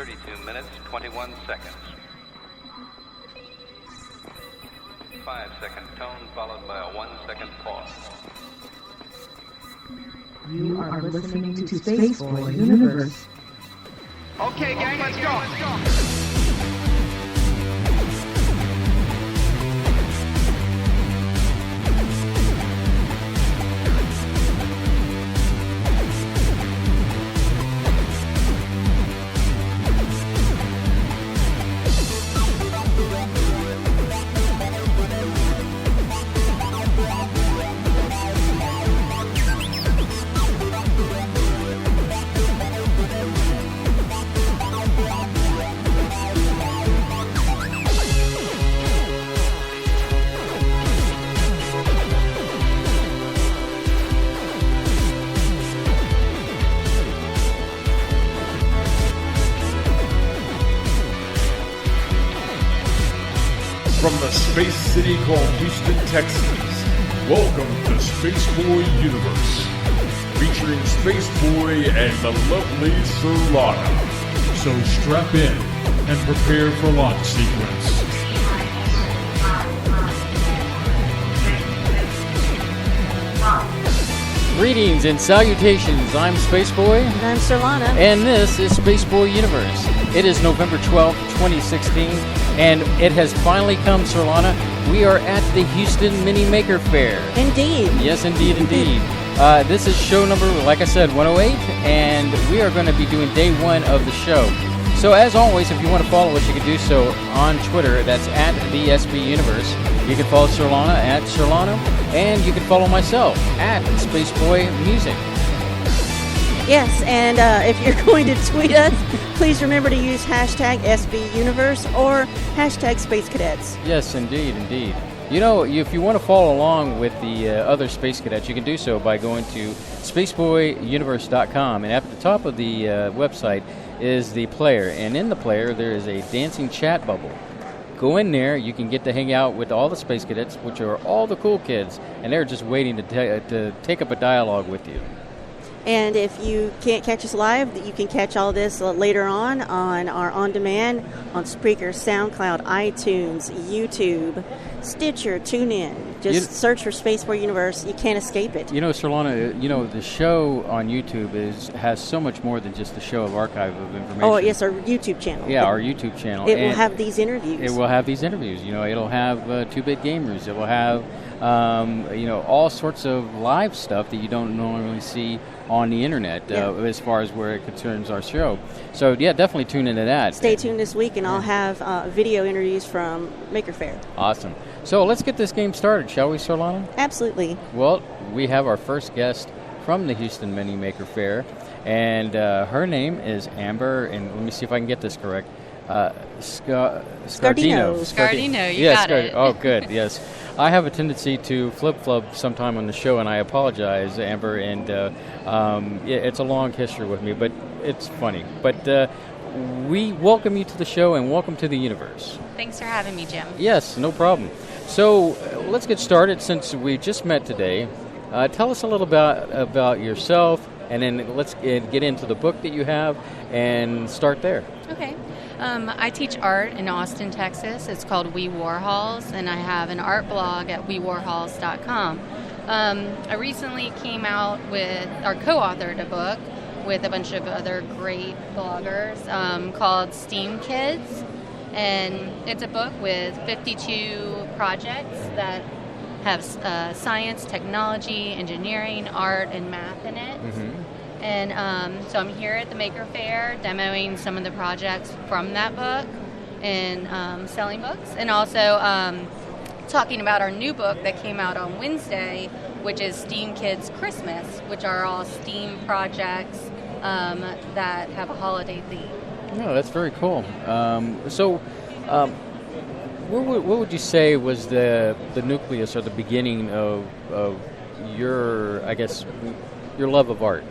32 minutes, 21 seconds. 5-second tone followed by a 1-second pause. You are listening to Spaceboy Universe. Okay, gang, let's go. From the space city called Houston, Texas, welcome to Spaceboy Universe, featuring Spaceboy and the lovely Surlana. So strap in and prepare for launch sequence. Greetings and salutations, I'm Spaceboy. And I'm Surlana. And this is Spaceboy Universe. It is November 12th, 2016, and it has finally come, Surlana. We are at the Houston Mini Maker Fair. Indeed. Yes, indeed. This is show number, like I said, 108, and we are going to be doing day one of the show. So as always, if you want to follow us, you can do so on Twitter. That's at the SBU Universe. You can follow Surlana at Surlana, and you can follow myself at Spaceboy Music. Yes, and if you're going to tweet us, please remember to use hashtag SB Universe or hashtag Space Cadets. Yes, indeed. You know, if you want to follow along with the other Space Cadets, you can do so by going to spaceboyuniverse.com, and at the top of the website is the player, and in the player there is a dancing chat bubble. Go in there, you can get to hang out with all the Space Cadets, which are all the cool kids, and they're just waiting to take up a dialogue with you. And if you can't catch us live, you can catch all this later on our on-demand on Spreaker, SoundCloud, iTunes, YouTube, Stitcher, TuneIn. Just search for Spaceboy Universe. You can't escape it. You know, Surlana, the show on YouTube has so much more than just the show of archive of information. Oh, yes, our YouTube channel. Yeah, our YouTube channel. It will have these interviews. It will have these interviews. You know, it'll have 2-Bit Gamers. It will have, all sorts of live stuff that you don't normally see on the internet as far as where it concerns our show. So, yeah, definitely tune into that. Stay tuned this week, and I'll have video interviews from Maker Faire. Awesome. So let's get this game started, shall we, Surlana? Absolutely. Well, we have our first guest from the Houston Mini Maker Fair, and her name is Amber, and let me see if I can get this correct. Scardino. You got it. Oh, good, yes. I have a tendency to flip-flop sometime on the show, and I apologize, Amber, and it's a long history with me, but it's funny. But we welcome you to the show, and welcome to the universe. Thanks for having me, Jim. Yes, no problem. So let's get started since we just met today. Tell us a little about yourself, and then let's get into the book that you have and start there. Okay. I teach art in Austin, Texas. It's called We Warhols, and I have an art blog at wewarhols.com. I recently came out with, or co-authored a book with a bunch of other great bloggers called STEAM Kids. And it's a book with 52 projects that have science, technology, engineering, art, and math in it. Mm-hmm. And so I'm here at the Maker Faire demoing some of the projects from that book and selling books. And also talking about our new book that came out on Wednesday, which is STEAM Kids Christmas, which are all STEAM projects that have a holiday theme. Oh, that's very cool. What would you say was the nucleus or the beginning of your, I guess, your love of art?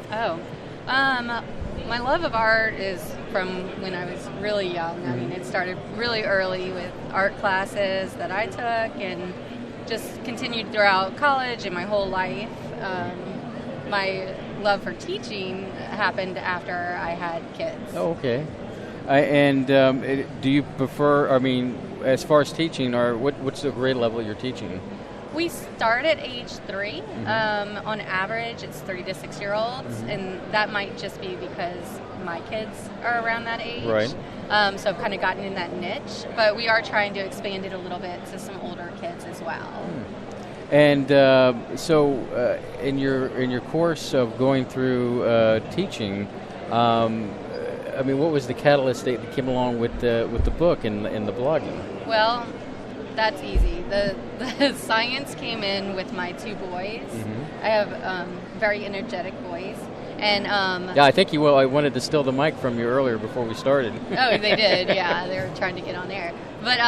Oh, my love of art is from when I was really young. I mean, it started really early with art classes that I took and just continued throughout college and my whole life. My love for teaching happened after I had kids. Oh, okay. Do you prefer? I mean, as far as teaching, or what's the grade level you're teaching? We start at age 3. On average, it's 3 to 6 year olds, and that might just be because my kids are around that age. Right. So I've kind of gotten in that niche, but we are trying to expand it a little bit to some older kids as well. And in your course of going through teaching, I mean, what was the catalyst that came along with the book and the blogging? Well, that's easy. The science came in with my 2 boys. I have very energetic boys. And yeah, I think I wanted to steal the mic from you earlier before we started. Oh, they did. Yeah, they were trying to get on there. But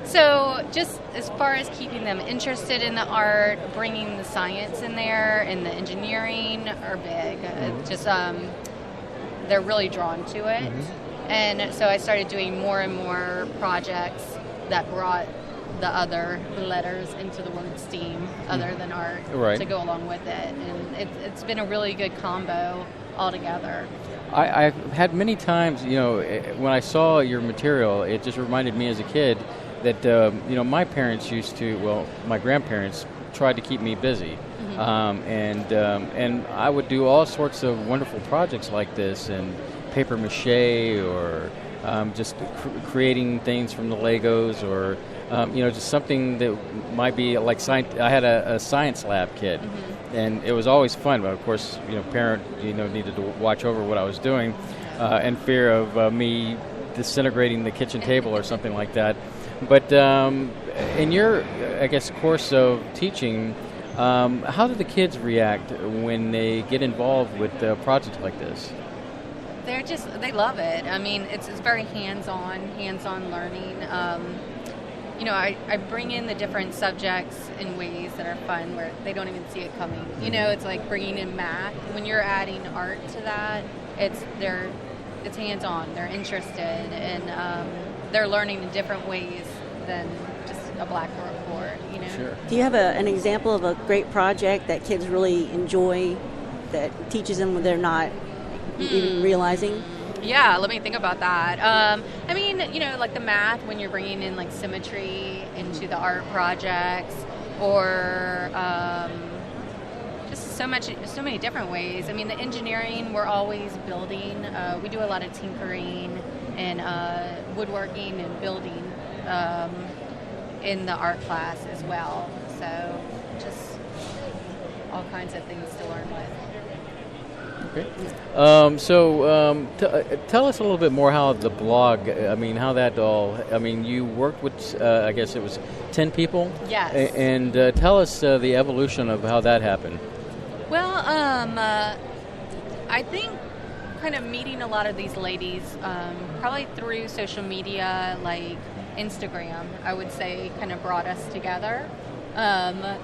so just as far as keeping them interested in the art, bringing the science in there and the engineering are big. Just they're really drawn to it. And so I started doing more and more projects that brought the other letters into the word STEAM other than art to go along with it. And it's been a really good combo altogether. I've had many times, when I saw your material, it just reminded me as a kid that, my parents my grandparents tried to keep me busy. And I would do all sorts of wonderful projects like this, and paper mache, or just creating things from the Legos, or just something that might be like science. I had a science lab kid, and it was always fun. But of course, parent needed to watch over what I was doing, and fear of me disintegrating the kitchen table or something like that. But in your, I guess, course of teaching, how do the kids react when they get involved with projects like this? They love it. I mean, it's very hands-on learning. I bring in the different subjects in ways that are fun where they don't even see it coming. It's like bringing in math. When you're adding art to that, it's hands-on. They're interested, and they're learning in different ways than just a blackboard. Sure. Do you have an example of a great project that kids really enjoy that teaches them when they're not even realizing? Yeah, let me think about that. I mean, like the math, when you're bringing in like symmetry into the art projects, or just so many different ways. I mean, the engineering, we're always building. We do a lot of tinkering and woodworking and building in the art class as well. So just all kinds of things to learn with. Okay. Tell us a little bit more how the blog, how that all, you worked with, I guess it was 10 people? Yes. And tell us the evolution of how that happened. Well, I think kind of meeting a lot of these ladies, probably through social media, like Instagram, I would say, kind of brought us together.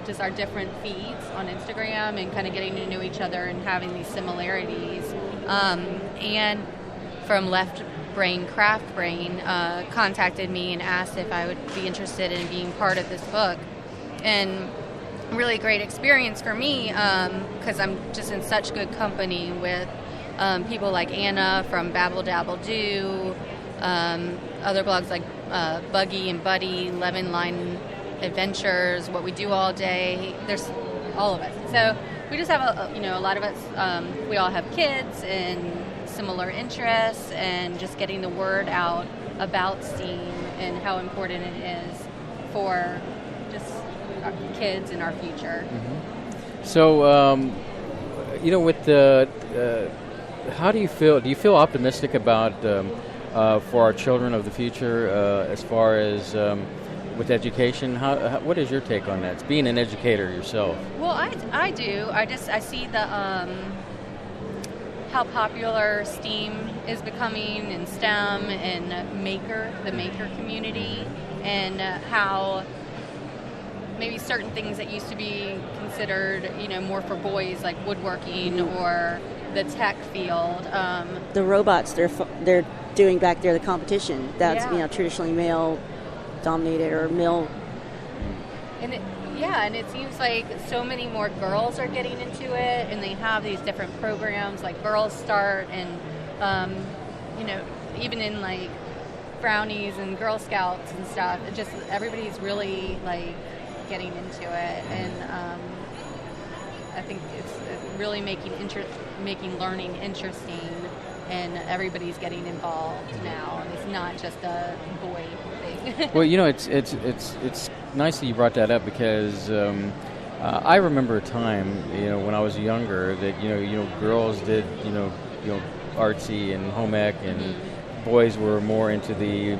Just our different feeds on Instagram and kind of getting to know each other and having these similarities. And from Left Brain, Craft Brain contacted me and asked if I would be interested in being part of this book. And really great experience for me because I'm just in such good company with people like Anna from Babble Dabble Do, other blogs like Buggy and Buddy, Lemon Line Adventures, What We Do All Day. There's all of us. So we just have a lot of us. We all have kids and similar interests, and just getting the word out about STEAM and how important it is for just our kids and our future. So, with the, how do you feel? Do you feel optimistic about for our children of the future as far as with education? What is your take on that? It's being an educator yourself. Well, I do. I see the how popular STEAM is becoming in STEM and the maker community, and how maybe certain things that used to be considered, more for boys, like woodworking or the tech field. The robots they're doing back there, the competition, that's traditionally male dominated or male. And it seems like so many more girls are getting into it, and they have these different programs like Girls Start, and even in like brownies and Girl Scouts and stuff, it just everybody's really like getting into it, and I think it's really making learning interesting, and everybody's getting involved now, and it's not just a boy thing. Well, it's nice that you brought that up, because I remember a time, when I was younger, that girls did artsy and home ec, and boys were more into the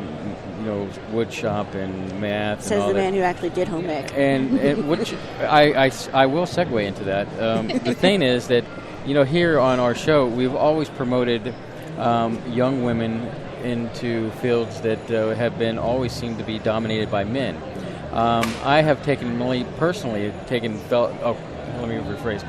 wood shop and math. Says and all the that. man who actually did home ec. And which I will segue into that. The thing is that here on our show, we've always promoted young women into fields that always seemed to be dominated by men. I have let me rephrase.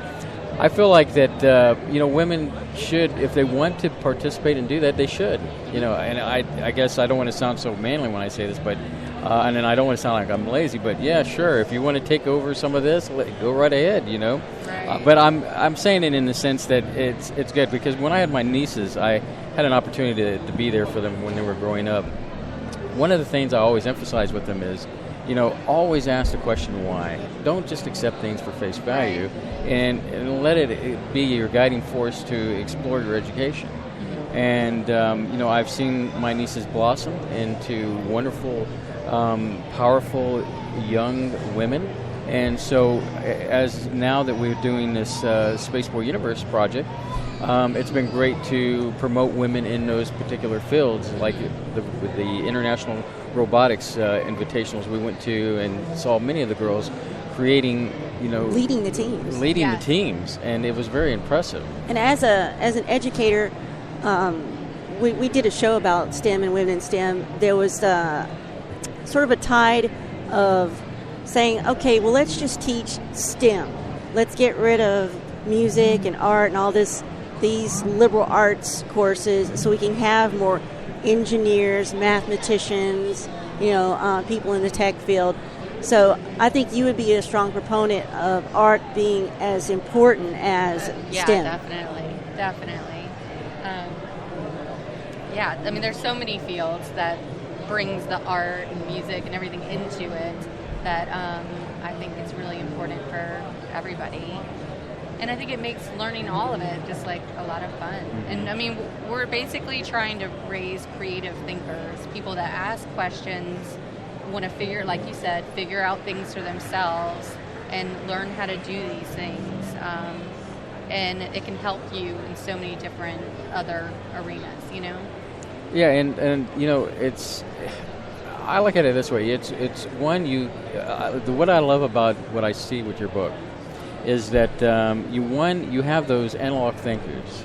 I feel like that women should, if they want to participate and do that, they should. And I guess I don't want to sound so manly when I say this, but and then I don't want to sound like I'm lazy, but yeah, sure. If you want to take over some of this, go right ahead. Right. But I'm saying it in the sense that it's good, because when I had my nieces, I had an opportunity to be there for them when they were growing up. One of the things I always emphasize with them is, always ask the question why. Don't just accept things for face value, and let it be your guiding force to explore your education. And, I've seen my nieces blossom into wonderful, powerful young women. And so as now that we're doing this Spaceboy Universe project, it's been great to promote women in those particular fields, like the International Robotics Invitationals we went to, and saw many of the girls creating, leading the teams. The teams, and it was very impressive. And as an educator, we did a show about STEM and women in STEM. There was sort of a tide of saying, okay, well, let's just teach STEM. Let's get rid of music and art and all these liberal arts courses, so we can have more engineers, mathematicians, people in the tech field. So I think you would be a strong proponent of art being as important as STEM. Definitely. I mean, there's so many fields that brings the art and music and everything into it that I think it's really important for everybody. And I think it makes learning all of it just like a lot of fun. And I mean, we're basically trying to raise creative thinkers, people that ask questions, want to like you said, figure out things for themselves and learn how to do these things. And it can help you in so many different other arenas, Yeah, and it's, I look at it this way. It's one, what I love about what I see with your book is that you have those analog thinkers,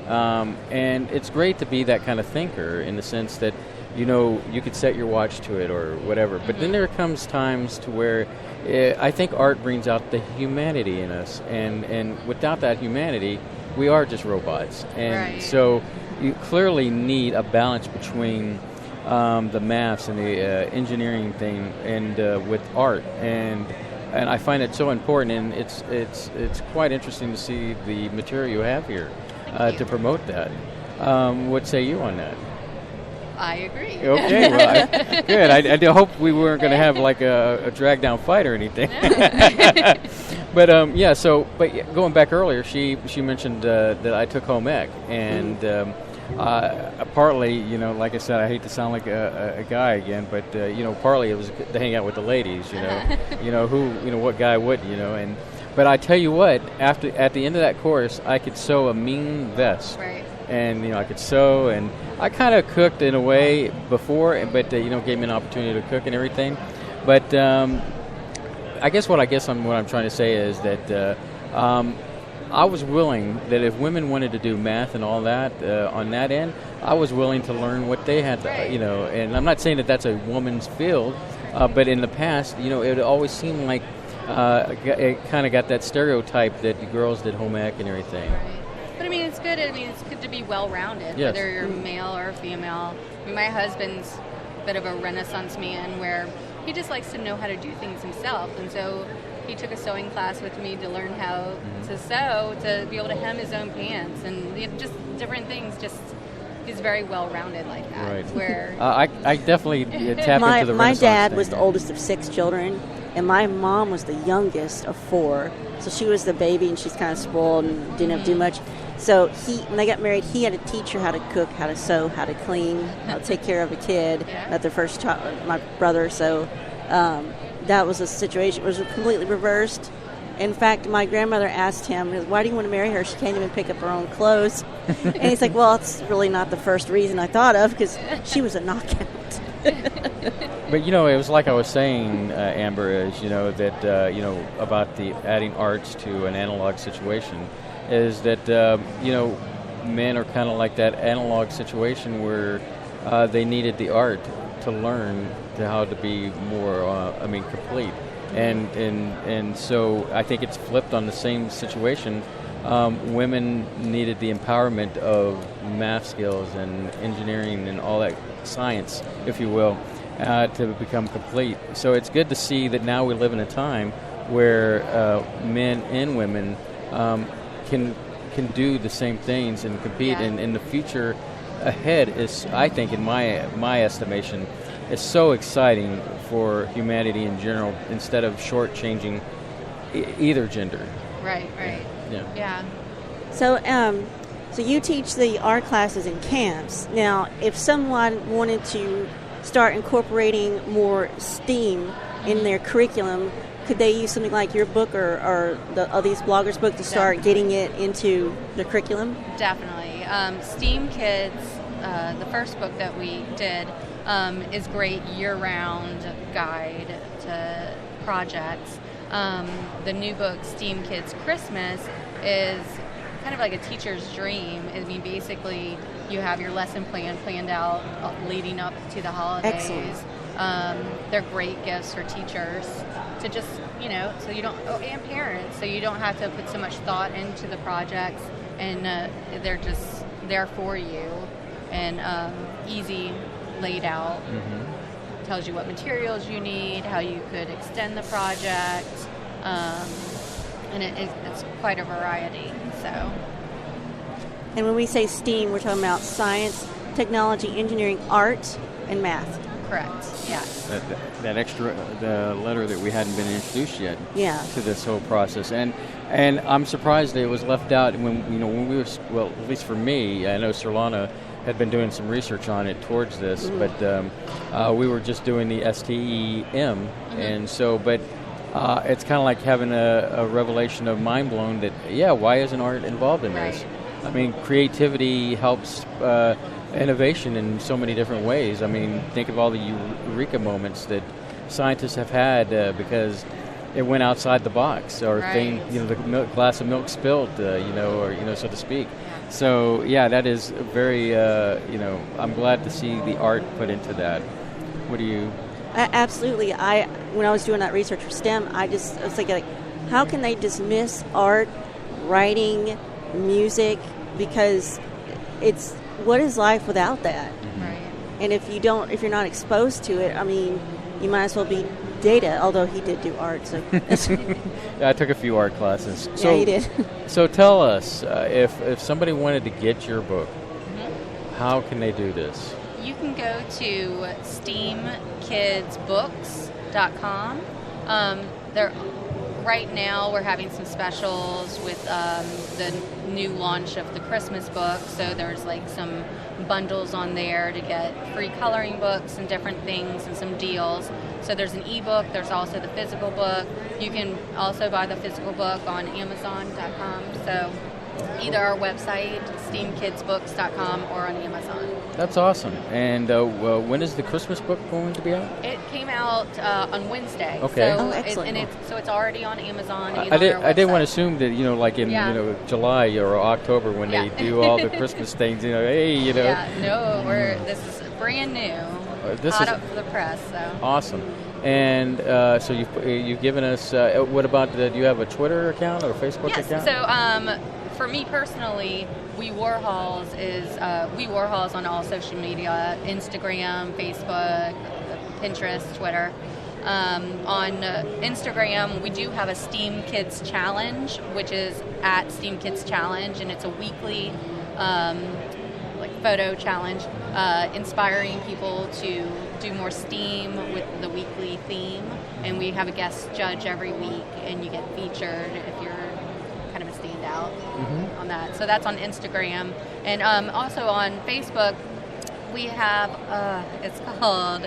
and it's great to be that kind of thinker in the sense that you could set your watch to it or whatever. But then there comes times to where I think art brings out the humanity in us, and without that humanity, we are just robots. And so you clearly need a balance between the maths and the engineering thing and with art, and I find it so important, and it's quite interesting to see the material you have here to promote that. What say you on that? I agree. Okay, well, good. I hope we weren't going to have like a drag down fight or anything. But going back earlier, she mentioned that I took home ec, and partly, like I said, I hate to sound like a guy again, but partly it was to hang out with the ladies, what guy wouldn't, but I tell you what, at the end of that course, I could sew a mean vest. Right. And I could sew, and I kind of cooked in a way before, but gave me an opportunity to cook and everything. But I guess what I'm trying to say is that I was willing that if women wanted to do math and all that on that end, I was willing to learn what they had to, And I'm not saying that that's a woman's field, but in the past, it always seemed like it kind of got that stereotype that the girls did home ec and everything. Right. But I mean, it's good. It's good to be well-rounded, yes. Whether you're male or female. I mean, my husband's a bit of a Renaissance man, where he just likes to know how to do things himself, and so he took a sewing class with me to learn how to sew, to be able to hem his own pants, and just different things. Just he's very well-rounded like that. Right. Where I definitely tap into the My Renaissance dad thing. was the oldest of 6 children, and my mom was the youngest of 4. So she was the baby, and she's kind of spoiled and didn't have to do much. So when they got married, he had to teach her how to cook, how to sew, how to clean, how to take care of a kid. Yeah. Not their first child, my brother. So that was a situation. It was completely reversed. In fact, my grandmother asked him, "Why do you want to marry her? She can't even pick up her own clothes." And he's like, "Well, it's really not the first reason I thought of, because she was a knockout." But it was like I was saying, Amber, is that about the adding arts to an analog situation, is that men are kind of like that analog situation where they needed the art to learn how to be more, complete. And so I think it's flipped on the same situation. Women needed the empowerment of math skills and engineering and all that science, if you will, to become complete. So it's good to see that now we live in a time where men and women can do the same things and compete. Yeah. And the future ahead is, I think, in my estimation, is so exciting for humanity in general, instead of shortchanging either gender. Right. Yeah. So, so you teach the art classes in camps. Now, if someone wanted to start incorporating more STEAM in their curriculum, could they use something like your book or these bloggers' book to start getting it into the curriculum? Definitely. STEAM Kids, the first book that we did, is great year-round guide to projects. The new book, STEAM Kids Christmas, is kind of like a teacher's dream. I mean, basically, you have your lesson plan planned out leading up to the holidays. Excellent. They're great gifts for teachers to just, so you don't, and parents, so you don't have to put so much thought into the projects, and they're just there for you, and easy laid out. Mm-hmm. Tells you what materials you need, how you could extend the project, and it's quite a variety. So. And when we say STEAM, we're talking about science, technology, engineering, art, and math. Correct. Yes. That extra the letter that we hadn't been introduced yet. Yeah. To this whole process, and I'm surprised it was left out when we were, well, at least for me, I know Surlana had been doing some research on it towards this, but we were just doing the STEM, and so, but it's kind of like having a revelation of mind blown that, why isn't art involved in this? I mean, creativity helps innovation in so many different ways. I mean, think of all the eureka moments that scientists have had because it went outside the box, or thing, the glass of milk spilled, or so to speak. So, that is very, I'm glad to see the art put into that. What do you... Absolutely. When I was doing that research for STEM, I was thinking, like, how can they dismiss art, writing, music? Because what is life without that? Right. And if you're not exposed to it, I mean, you might as well be Data, although he did do art. So I took a few art classes. Yeah, he did. So tell us, if somebody wanted to get your book, how can they do this? You can go to steamkidsbooks.com. Right now we're having some specials with the new launch of the Christmas book, so there's like some bundles on there to get free coloring books and different things and some deals. So there's an ebook, there's also the physical book. You can also buy the physical book on Amazon.com. So either our website, steamkidsbooks.com, or on Amazon. That's awesome. And when is the Christmas book going to be out? It came out on Wednesday. Okay. So excellent. It's already on Amazon. And I on our did want to website. assume that like in July or October when they do all the Christmas things, hey. Yeah, no, this is brand new. This hot is up for the press. So. awesome. And so you've given us. What about? Do you have a Twitter account or a Facebook account? Yes. So for me personally, We Warhols is We Warhols on all social media: Instagram, Facebook, Pinterest, Twitter. On Instagram, we do have a STEAM Kids Challenge, which is at STEAM Kids Challenge, and it's a weekly photo challenge, inspiring people to do more STEAM with the weekly theme. And we have a guest judge every week, and you get featured if you're kind of a standout on that. So that's on Instagram. And also on Facebook, we have, it's called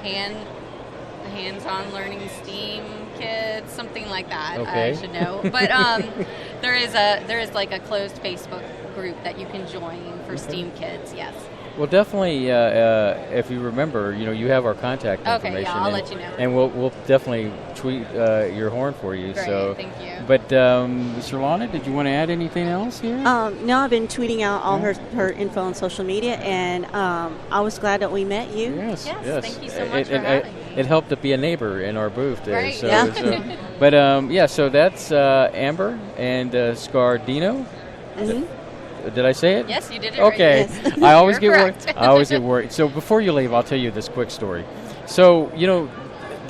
Hands-on Learning STEAM Kids, something like that. Okay. I should know. But there is like a closed Facebook group that you can join for STEAM kids. Yes. Well, definitely, if you remember, you have our contact Okay, information. yeah, I'll let you know. And we'll definitely tweet your horn for you. Great, so, thank you. But Surlana, did you want to add anything else here? No, I've been tweeting out all her info on social media, and I was glad that we met you. Yes. Thank you so much for having me. It helped to be a neighbor in our booth there. Right, So, yeah. But so that's Amber and Scardino. Mhm. Did I say it? Yes, you did it Okay. right. Yes. I always You're get worried. correct. I always get worried. So before you leave, I'll tell you this quick story. So,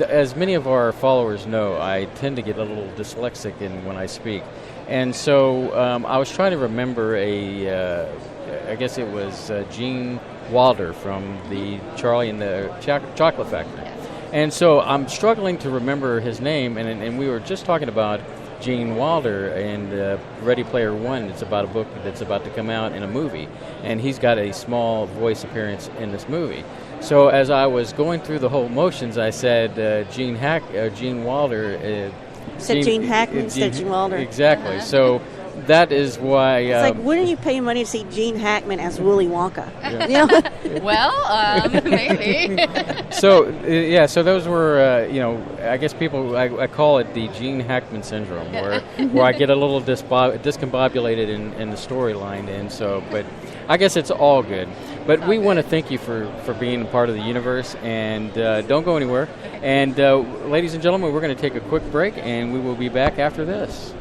as many of our followers know, I tend to get a little dyslexic when I speak. And so I was trying to remember I guess it was Gene Wilder from the Charlie and the Chocolate Factory. Yes. And so I'm struggling to remember his name, and we were just talking about Gene Wilder and Ready Player One. It's about a book that's about to come out in a movie, and he's got a small voice appearance in this movie. So as I was going through the whole motions, I said Gene Wilder. Gene Hackman instead of Gene Wilder. Exactly. So that is why. It's like, wouldn't you pay money to see Gene Hackman as Willy Wonka? Well, maybe. So so those were I guess people I call it the Gene Hackman syndrome, where I get a little discombobulated in the storyline, and so but I guess it's all good. But we want to thank you for being a part of the universe, and don't go anywhere. And ladies and gentlemen, we're going to take a quick break, and we will be back after this.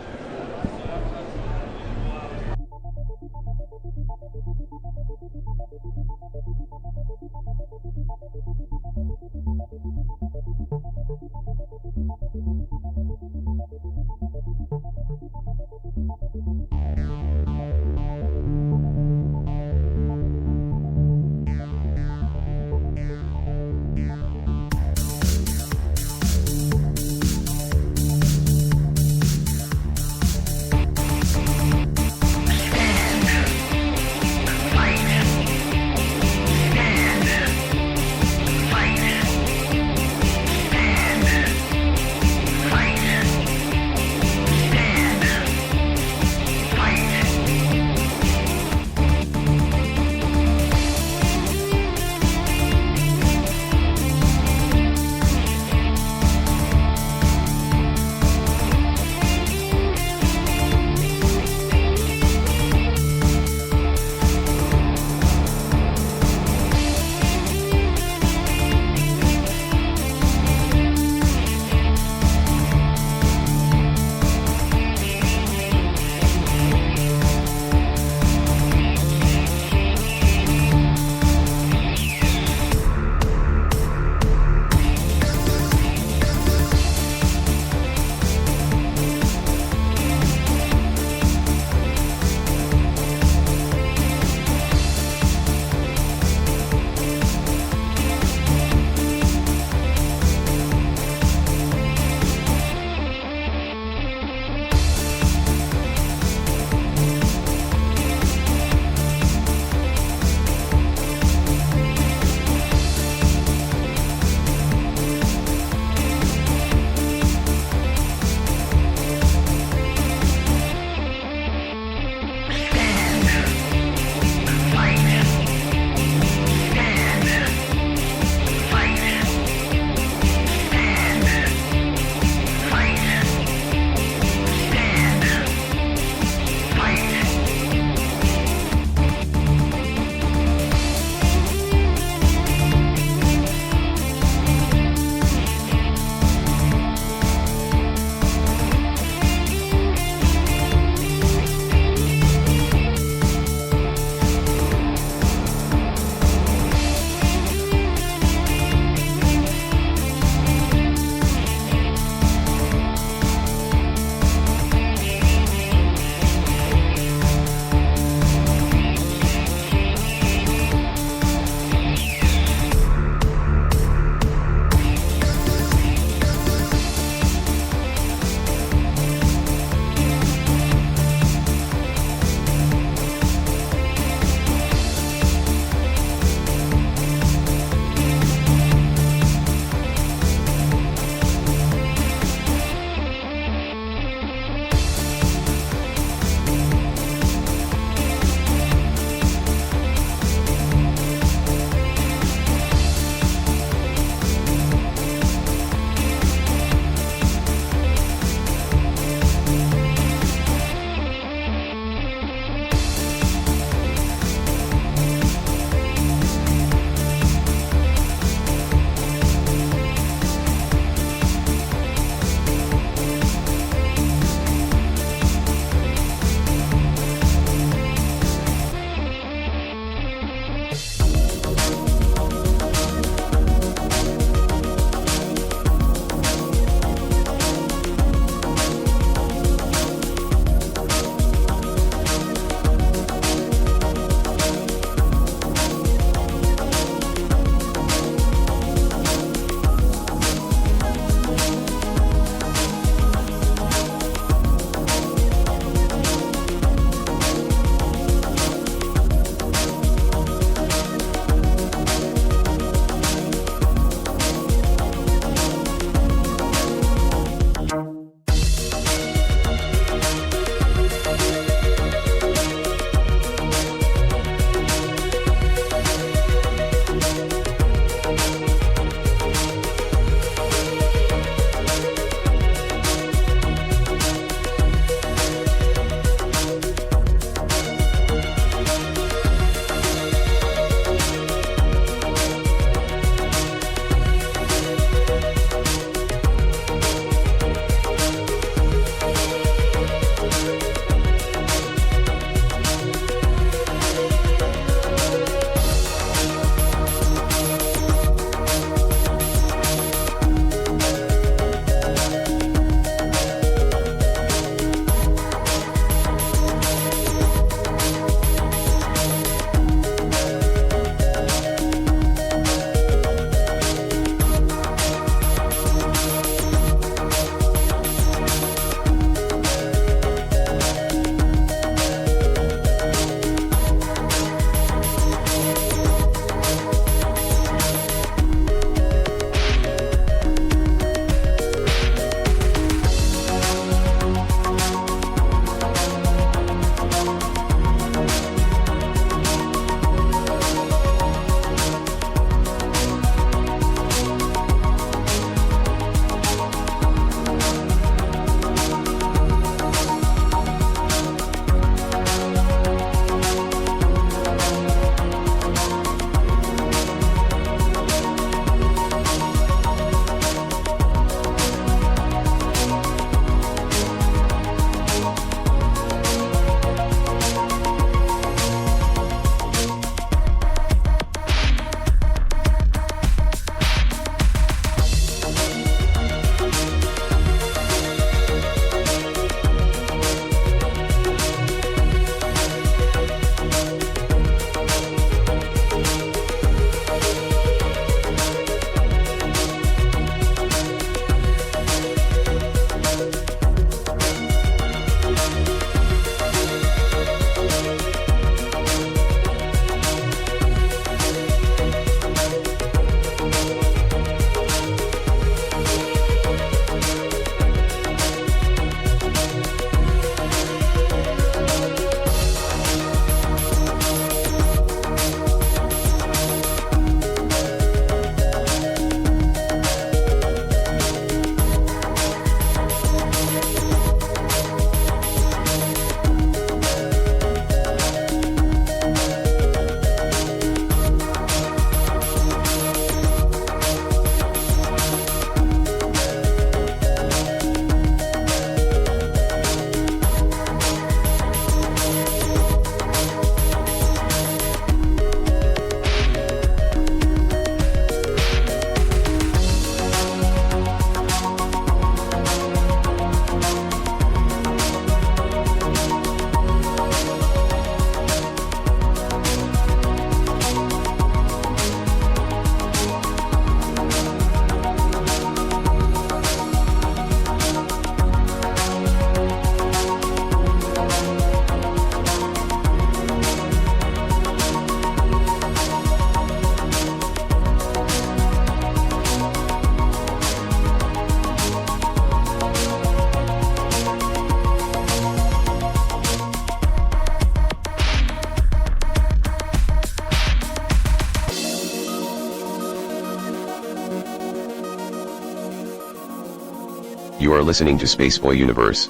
You are listening to Spaceboy Universe.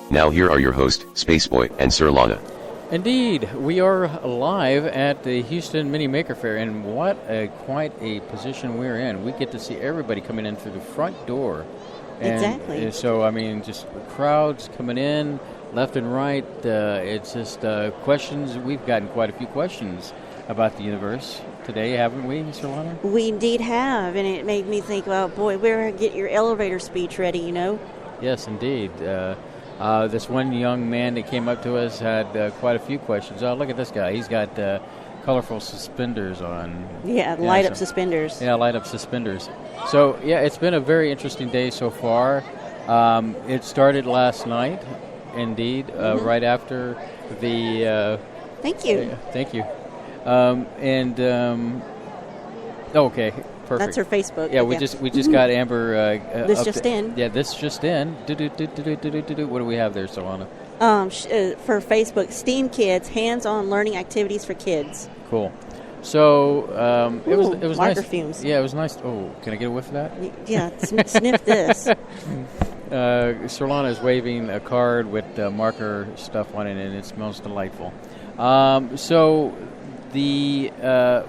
Now here are your hosts, Spaceboy and Surlana. Indeed, we are live at the Houston Mini Maker Faire, and what quite a position we're in. We get to see everybody coming in through the front door. And Exactly. So, I mean, just crowds coming in left and right. It's just questions. We've gotten quite a few questions about the universe today, haven't we, Surlana? We indeed have, and it made me think, well, boy, where get your elevator speech ready, you know? Yes, indeed. This one young man that came up to us had quite a few questions. Oh, look at this guy. He's got colorful suspenders on. Yeah, light-up suspenders. Yeah, light-up suspenders. So, yeah, it's been a very interesting day so far. It started last night, indeed, right after the... Thank you. Thank you. Okay, perfect. That's her Facebook. Yeah, we just got Amber. This just in. Yeah, this just in. What do we have there, Solana? For Facebook, STEAM Kids, hands-on learning activities for kids. Cool. So it was marker nice. fumes. Yeah, it was nice. Oh, can I get a whiff of that? Yeah, sniff this. Solana is waving a card with marker stuff on it, and it smells delightful. So the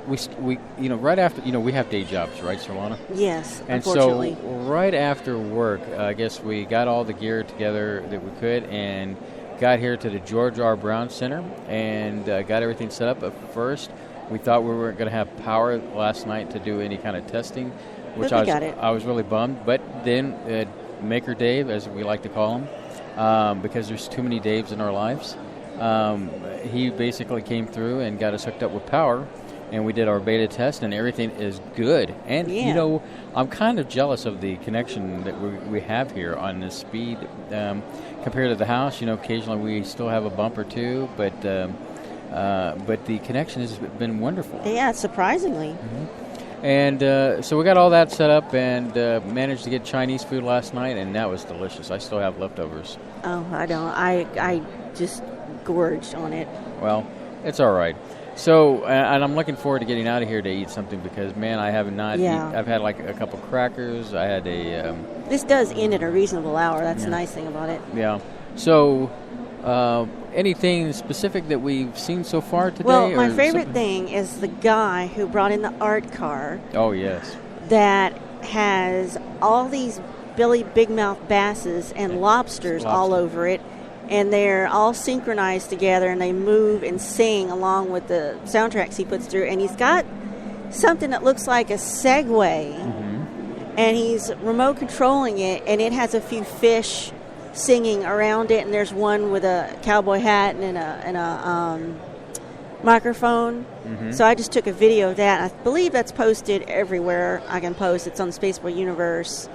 we right after we have day jobs, right, Surlana? Yes, and unfortunately. So right after work, I guess we got all the gear together that we could and got here to the George R. Brown Center and got everything set up. But first, we thought we weren't going to have power last night to do any kind of testing, which I was really bummed. But then Maker Dave, as we like to call him, because there's too many Daves in our lives. He basically came through and got us hooked up with power, and we did our beta test, and everything is good. And, I'm kind of jealous of the connection that we have here on this speed compared to the house. Occasionally we still have a bump or two, but the connection has been wonderful. Yeah, surprisingly. Mm-hmm. And so we got all that set up and managed to get Chinese food last night, and that was delicious. I still have leftovers. Oh, I don't. I just gorged on it. Well, it's all right. So, and I'm looking forward to getting out of here to eat something because, man, I have not. Yeah. I've had like a couple crackers. I had a. This does end at a reasonable hour. That's the nice thing about it. Yeah. So, anything specific that we've seen so far today? Well, my favorite thing is the guy who brought in the art car. Oh, yes. That has all these Billy Big Mouth basses and lobsters all over it. And they're all synchronized together, and they move and sing along with the soundtracks he puts through. And he's got something that looks like a Segway, and he's remote controlling it, and it has a few fish singing around it. And there's one with a cowboy hat and a microphone. So I just took a video of that. I believe that's posted everywhere I can post. It's on the Spaceboy Universe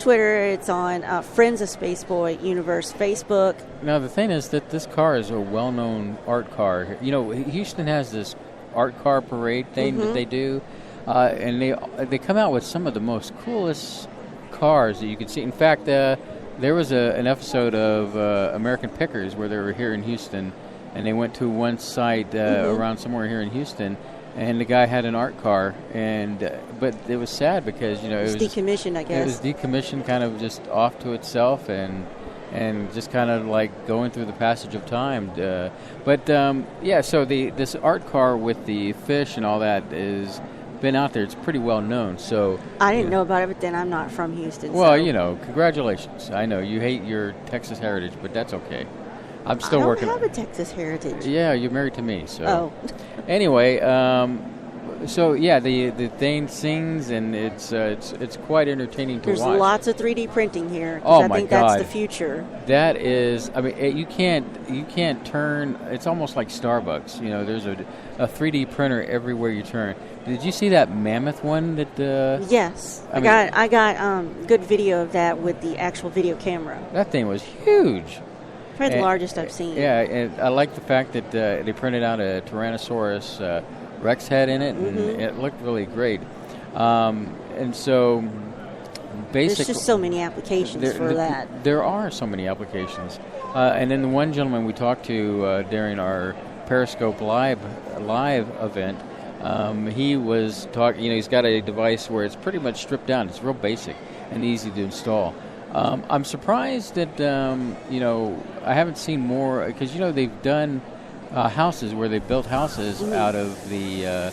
Twitter, it's on Friends of Spaceboy Universe Facebook. Now, the thing is that this car is a well-known art car. Houston has this art car parade thing that they do, and they come out with some of the most coolest cars that you can see. In fact, there was an episode of American Pickers where they were here in Houston, and they went to one site around somewhere here in Houston, and the guy had an art car, but it was sad because it was decommissioned. I guess it was decommissioned, kind of just off to itself, and just kind of like going through the passage of time. So this art car with the fish and all that is been out there. It's pretty well known. So I didn't know about it, but then I'm not from Houston. Well, so. Congratulations. I know you hate your Texas heritage, but that's okay. I'm still working. I don't have a Texas heritage. Yeah, you're married to me, so. Oh. Anyway, the thing sings, and it's quite entertaining to watch. There's lots of 3D printing here. Oh, I my think God. that's the future. That is, you can't turn. It's almost like Starbucks. There's a 3D printer everywhere you turn. Did you see that mammoth one that? Yes, I got good video of that with the actual video camera. That thing was huge. Probably the largest I've seen. Yeah, and I like the fact that they printed out a Tyrannosaurus Rex head in it, and it looked really great. And so, basically, there's just so many applications for that. There are so many applications. And then the one gentleman we talked to during our Periscope Live event, he was talking. He's got a device where it's pretty much stripped down. It's real basic and easy to install. I'm surprised that I haven't seen more because they've done houses where they built houses out of the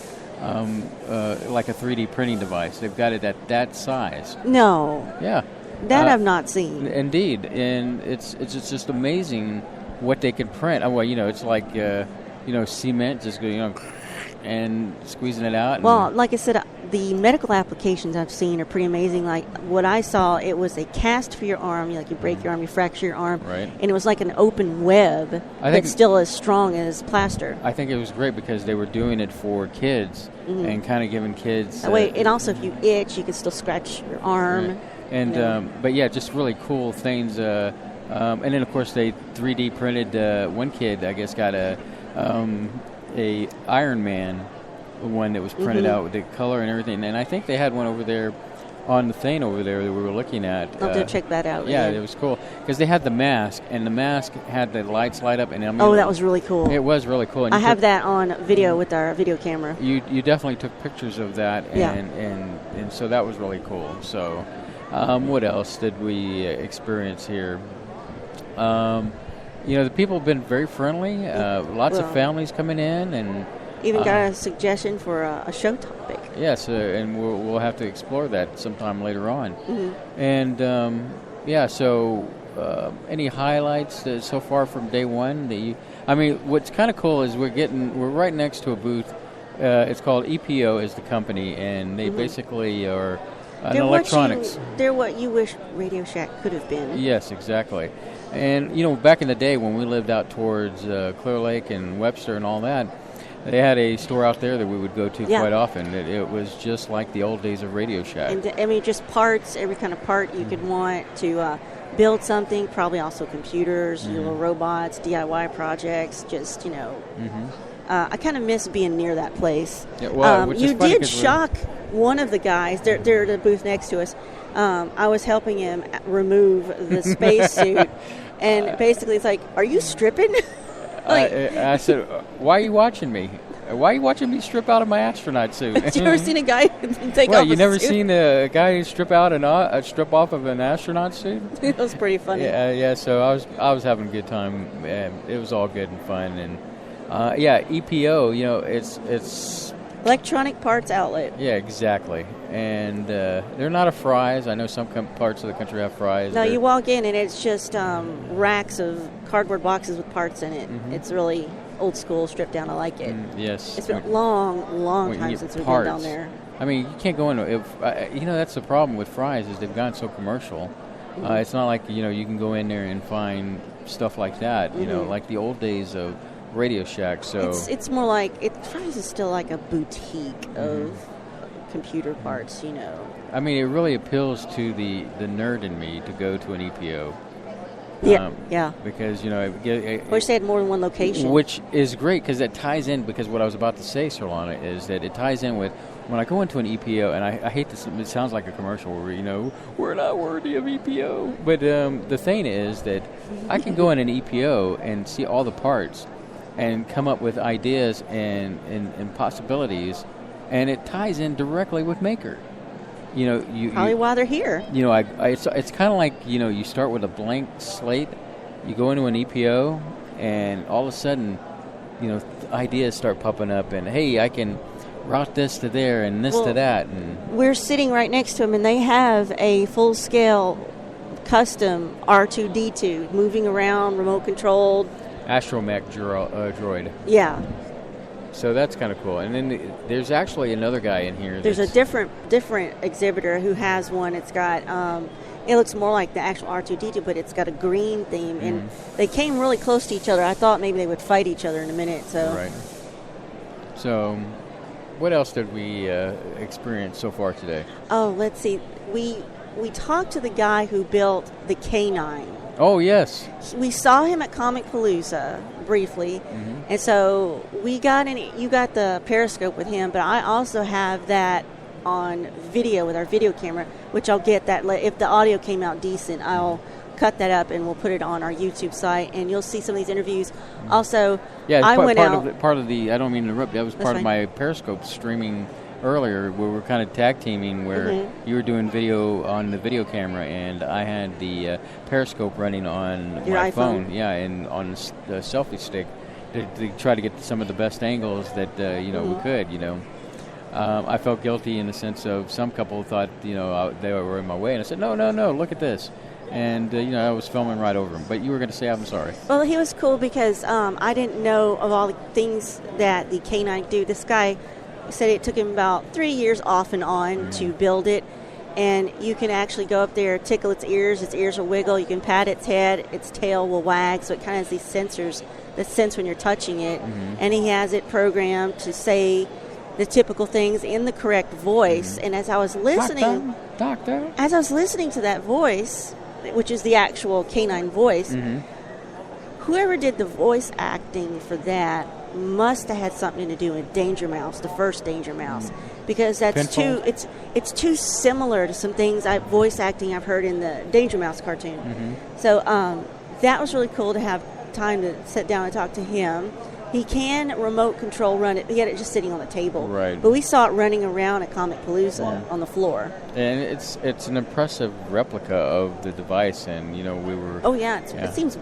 like a 3D printing device. They've got it at that size. No. Yeah. That I've not seen. Indeed, and it's just amazing what they can print. Well, it's like cement, just and squeezing it out. Well, like I said, the medical applications I've seen are pretty amazing. Like what I saw, it was a cast for your arm. Like you break your arm, you fracture your arm, right? And it was like an open web that's still as strong as plaster. I think it was great because they were doing it for kids and kind of giving kids. Wait, and also if you itch, you can still scratch your arm. Right. And but yeah, just really cool things. And then of course they 3D printed. One kid, I guess, got a Iron Man one that was printed out with the color and everything. And I think they had one over there on the thing over there that we were looking at. I'll have to check that out. Yeah, it was cool because they had the mask, and the mask had the lights light up. And that was really cool. It was really cool. And I have that on video with our video camera. You definitely took pictures of that, and so that was really cool. So. What else did we experience here? The people have been very friendly. Lots of families coming in, and even got a suggestion for a show topic. Yes, and we'll have to explore that sometime later on. And so any highlights so far from day one? What's kind of cool is we're right next to a booth. It's called EPO is the company, and they basically are. Electronics. They're what you wish Radio Shack could have been. Yes, exactly. And, back in the day when we lived out towards Clear Lake and Webster and all that, they had a store out there that we would go to quite often. It was just like the old days of Radio Shack. And, just parts, every kind of part you could want to build something, probably also computers, little robots, DIY projects, just, I kind of miss being near that place. Yeah, well, you did shock one of the guys. They're at the booth next to us. I was helping him remove the spacesuit, and basically it's like, "Are you stripping?" I said, "Why are you watching me? Why are you watching me strip out of my astronaut suit?" Have you ever seen a guy take off? Well, you never suit? seen a guy strip out strip off of an astronaut suit? It was pretty funny. Yeah. So I was having a good time. It was all good and fun, and EPO. It's electronic parts outlet. Yeah, exactly. And they're not a Fry's. I know some parts of the country have Fry's. No, you walk in and it's just racks of cardboard boxes with parts in it. It's really old school, stripped down. I like it. Yes. It's been a long time since we've been down there. You can't go in. That's the problem with Fry's is they've gone so commercial. It's not like, you can go in there and find stuff like that, like the old days of Radio Shack. So it's more like Fry's is still like a boutique of computer parts. It really appeals to the nerd in me to go to an EPO. Yeah. Because wish they had more than one location, which is great because that ties in. Because what I was about to say, Surlana, is that it ties in with when I go into an EPO, and I hate this. It sounds like a commercial where we're not worthy of EPO. But the thing is that I can go in an EPO and see all the parts and come up with ideas and possibilities, and it ties in directly with Maker. Probably why they're here. It's kind of like you start with a blank slate, you go into an EPO, and all of a sudden, ideas start popping up, and hey, I can route this to there and this to that. And we're sitting right next to them, and they have a full-scale custom R2-D2 moving around, remote controlled. Astromech droid. Yeah. So that's kind of cool. And then there's actually another guy in here. There's a different exhibitor who has one. It's got, it looks more like the actual R2-D2, but it's got a green theme. And they came really close to each other. I thought maybe they would fight each other in a minute. So. Right. So what else did we experience so far today? Oh, let's see. We talked to the guy who built the K9. Oh, yes. We saw him at Comic Palooza briefly, and so you got the Periscope with him, but I also have that on video with our video camera, which I'll get that. If the audio came out decent, I'll cut that up and we'll put it on our YouTube site, and you'll see some of these interviews. Also, yeah, I part of the. I don't mean to interrupt. That was part of my Periscope streaming earlier, we were kind of tag teaming where Mm-hmm. you were doing video on the video camera and I had the periscope running on Your my iPhone. phone, and on the selfie stick to try to get some of the best angles that we could. I felt guilty in the sense of some couple thought they were in my way, and I said no, look at this. And, I was filming right over him. But you were going to say, I'm sorry. Well, he was cool because I didn't know of all the things that the canine do. This guy said it took him about 3 years off and on to build it. And you can actually go up there, tickle its ears will wiggle. You can pat its head, its tail will wag. So it kind of has these sensors that sense when you're touching it. And he has it programmed to say the typical things in the correct voice. And as I was listening, Doctor. as I was listening to that voice, which is the actual canine voice, whoever did the voice acting for that must have had something to do with Danger Mouse, the first Danger Mouse, because that's it's too similar to some things voice acting I've heard in the Danger Mouse cartoon. So that was really cool to have time to sit down and talk to him. He can remote control run it. He had it just sitting on the table. Right. But we saw it running around at Comic Palooza on the floor. And it's an impressive replica of the device, and we were. Oh yeah, it seems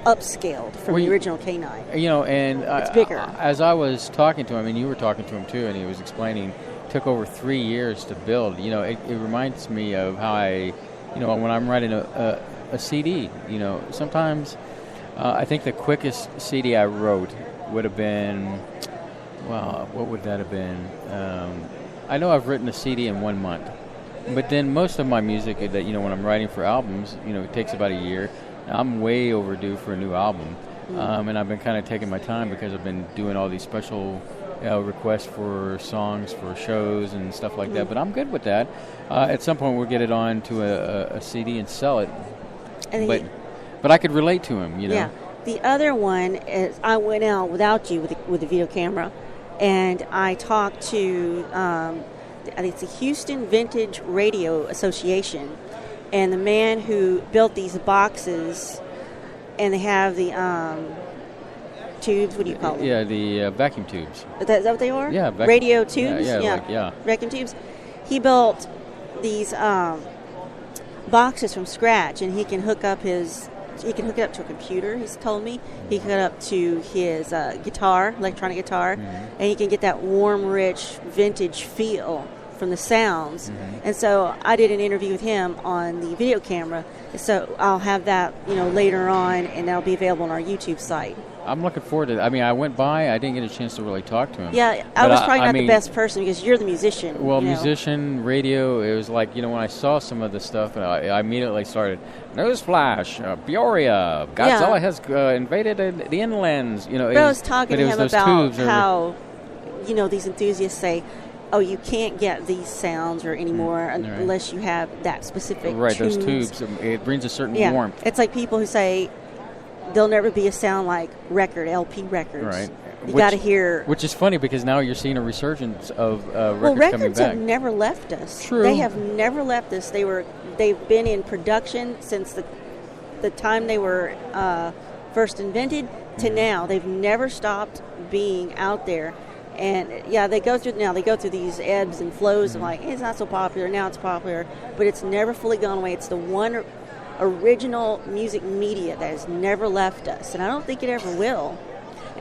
upscaled from the original K9. And it's bigger. As I was talking to him, and you were talking to him too, and he was explaining, it took over 3 years to build. It reminds me of how when I'm writing a CD. Sometimes. I think the quickest CD I wrote would have been, what would that have been? I know I've written a CD in 1 month, but then most of my music that when I'm writing for albums, it takes about a year. I'm way overdue for a new album, and I've been kind of taking my time because I've been doing all these special requests for songs for shows and stuff like that. But I'm good with that. At some point, we'll get it on to a CD and sell it. But I could relate to him, Yeah. The other one is I went out without you with the video camera, and I talked to I think it's the Houston Vintage Radio Association, and the man who built these boxes, and they have the tubes. What do you call them? Yeah, the vacuum tubes. Is that what they are? Yeah, radio tubes. Yeah. Vacuum tubes. He built these boxes from scratch, and he can hook up it up to a computer, he's told me. He can hook it up to his guitar, electronic guitar, and he can get that warm, rich, vintage feel from the sounds. And so I did an interview with him on the video camera, so I'll have that later on, and that'll be available on our YouTube site. I'm looking forward to it. I mean, I went by. I didn't get a chance to really talk to him. Yeah, I was probably not the best person because you're the musician. Well, musician, radio, it was like, when I saw some of the stuff, and I immediately started, newsflash, Peoria, Godzilla has invaded the inlands. But I was talking to him about how, these enthusiasts say, oh, you can't get these sounds or anymore unless you have that specific Right, tunes. those tubes. It brings a certain warmth. It's like people who say, there'll never be a sound like LP records. Right. You got to hear. Which is funny because now you're seeing a resurgence of records coming back. Well, records have never left us. True. They have never left us. They've been in production since the time they were first invented to now. They've never stopped being out there. And they go through these ebbs and flows of like, it's not so popular, now it's popular, but it's never fully gone away. It's the one original music media that has never left us, and I don't think it ever will.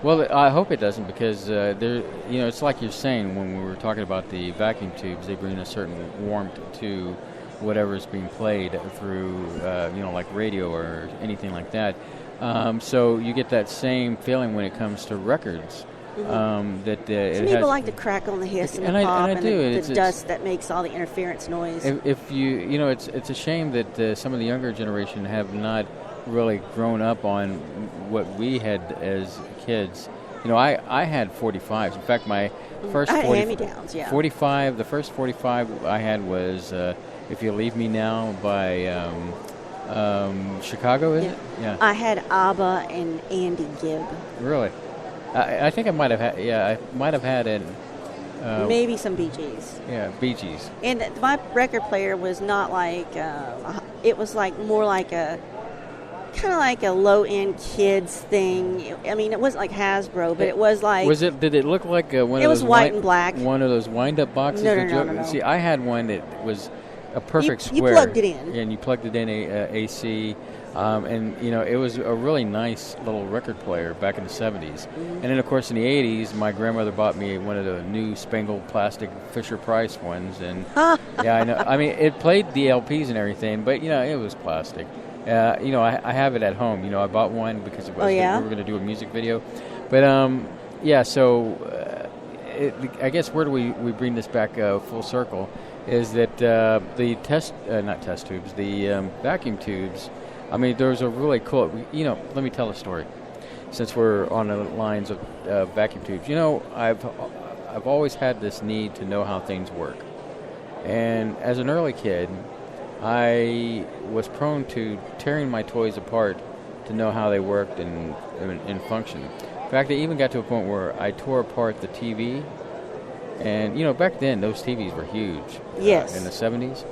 Well, I hope it doesn't, because it's like you're saying when we were talking about the vacuum tubes, they bring a certain warmth to whatever is being played through, like radio or anything like that. So you get that same feeling when it comes to records. Some people like to crackle and the hiss and the pop and the dust that makes all the interference noise. If you, it's a shame that some of the younger generation have not really grown up on what we had as kids. I had 45s. In fact, my first 45, the first 45 I had was "If You Leave Me Now" by Chicago. Is it? Yeah. I had ABBA and Andy Gibb. Really. I think I might have had. Yeah, I might have had it. Maybe some Bee Gees. Yeah, Bee Gees. And my record player was not like. It was like more like kind of like a low-end kids thing. I mean, it wasn't like Hasbro, but it was like... Did it look like one it of was those white and black. One of those wind-up boxes? No. See, I had one that was a perfect You square. plugged it in. And you plugged it in AC. And, it was a really nice little record player back in the 70s. And then, of course, in the 80s, my grandmother bought me one of the new spangled plastic Fisher-Price ones. And, yeah, I know. I mean, it played the LPs and everything, but, it was plastic. I have it at home. I bought one because it was we were going to do a music video. But, so I guess where do we bring this back full circle is that the vacuum tubes, I mean, there's a really cool, let me tell a story since we're on the lines of vacuum tubes. I've always had this need to know how things work. And as an early kid, I was prone to tearing my toys apart to know how they worked and functioned. In fact, I even got to a point where I tore apart the TV. And, back then, those TVs were huge. Yes. In the 70s.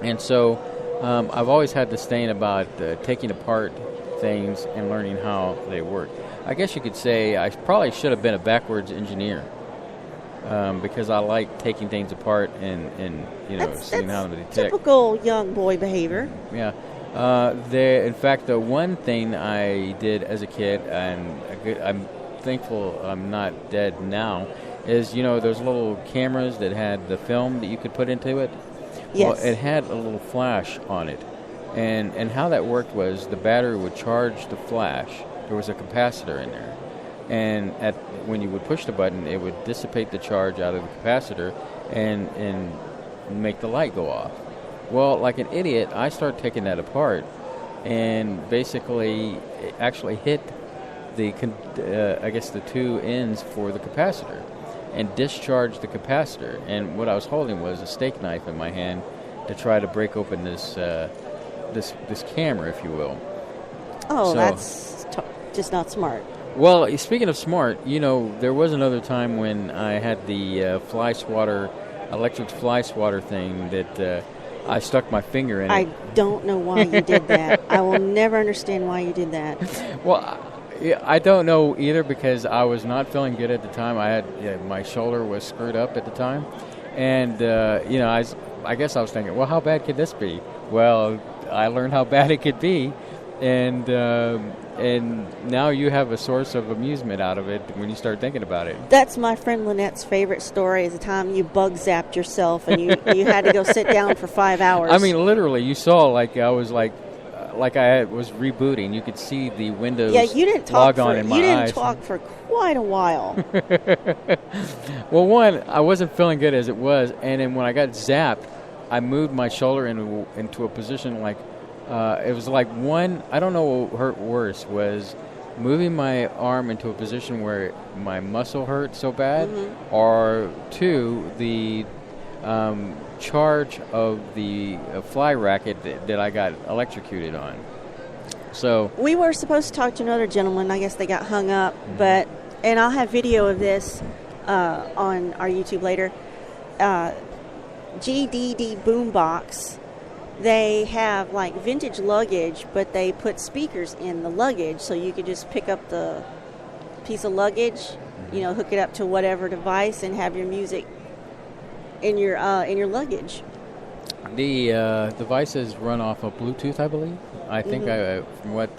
And so I've always had this thing about taking apart things and learning how they work. I guess you could say I probably should have been a backwards engineer because I like taking things apart and seeing how they tick. Typical young boy behavior. Yeah. In fact, the one thing I did as a kid, and I'm thankful I'm not dead now, is, those little cameras that had the film that you could put into it? Yes. Well, it had a little flash on it. And how that worked was the battery would charge the flash. There was a capacitor in there. And when you would push the button, it would dissipate the charge out of the capacitor and make the light go off. Well, like an idiot, I started taking that apart and basically it actually hit the two ends for the capacitor and discharged the capacitor. And what I was holding was a steak knife in my hand to try to break open this camera, if you will. Oh, so, that's just not smart. Well, speaking of smart, there was another time when I had the electric fly swatter thing that I stuck my finger in it. I don't know why you did that. I will never understand why you did that. Well, I don't know either because I was not feeling good at the time. I had my shoulder was screwed up at the time, and I guess I was thinking, well, how bad could this be? Well, I learned how bad it could be, and now you have a source of amusement out of it when you start thinking about it. That's my friend Lynette's favorite story is the time you bug zapped yourself and you had to go sit down for 5 hours. I mean, literally, you saw I was like I was rebooting. You could see the Windows log on in my eyes. You didn't talk for quite a while. Well, one, I wasn't feeling good as it was, and then when I got zapped, I moved my shoulder into a position like it was like one. I don't know what hurt worse was moving my arm into a position where my muscle hurt so bad, or two, the charge of the fly racket that I got electrocuted on. So we were supposed to talk to another gentleman. I guess they got hung up, and I'll have video of this on our YouTube later. GDD Boombox. They have like vintage luggage, but they put speakers in the luggage, so you could just pick up the piece of luggage, hook it up to whatever device, and have your music in your luggage. The devices run off of Bluetooth, I believe. I think from what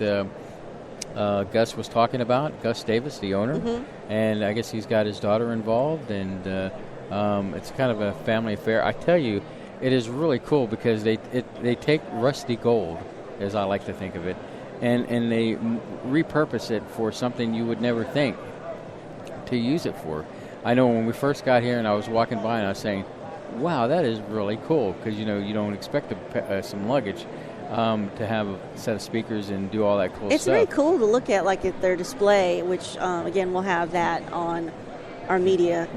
Gus was talking about, Gus Davis, the owner, and I guess he's got his daughter involved, and it's kind of a family affair. I tell you, it is really cool because they take rusty gold, as I like to think of it, and they repurpose it for something you would never think to use it for. I know when we first got here and I was walking by and I was saying, wow, that is really cool, because you don't expect some luggage to have a set of speakers and do all that cool stuff. It's very cool to look at, like at their display, which again we'll have that on our media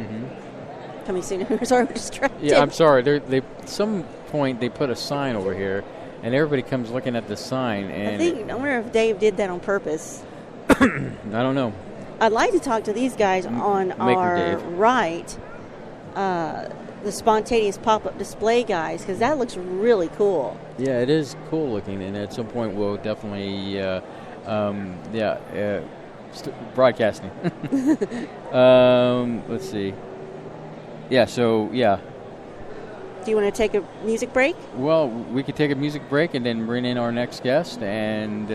coming soon. Sorry, we're distracted. Yeah, I'm sorry. They some point they put a sign over here, and everybody comes looking at the sign. And I wonder if Dave did that on purpose. I don't know. I'd like to talk to these guys on our right. the spontaneous pop-up display guys, because that looks really cool. Yeah, it is cool looking, and at some point we'll definitely, broadcasting. Let's see. Yeah, so, yeah. Do you want to take a music break? Well, we could take a music break and then bring in our next guest. And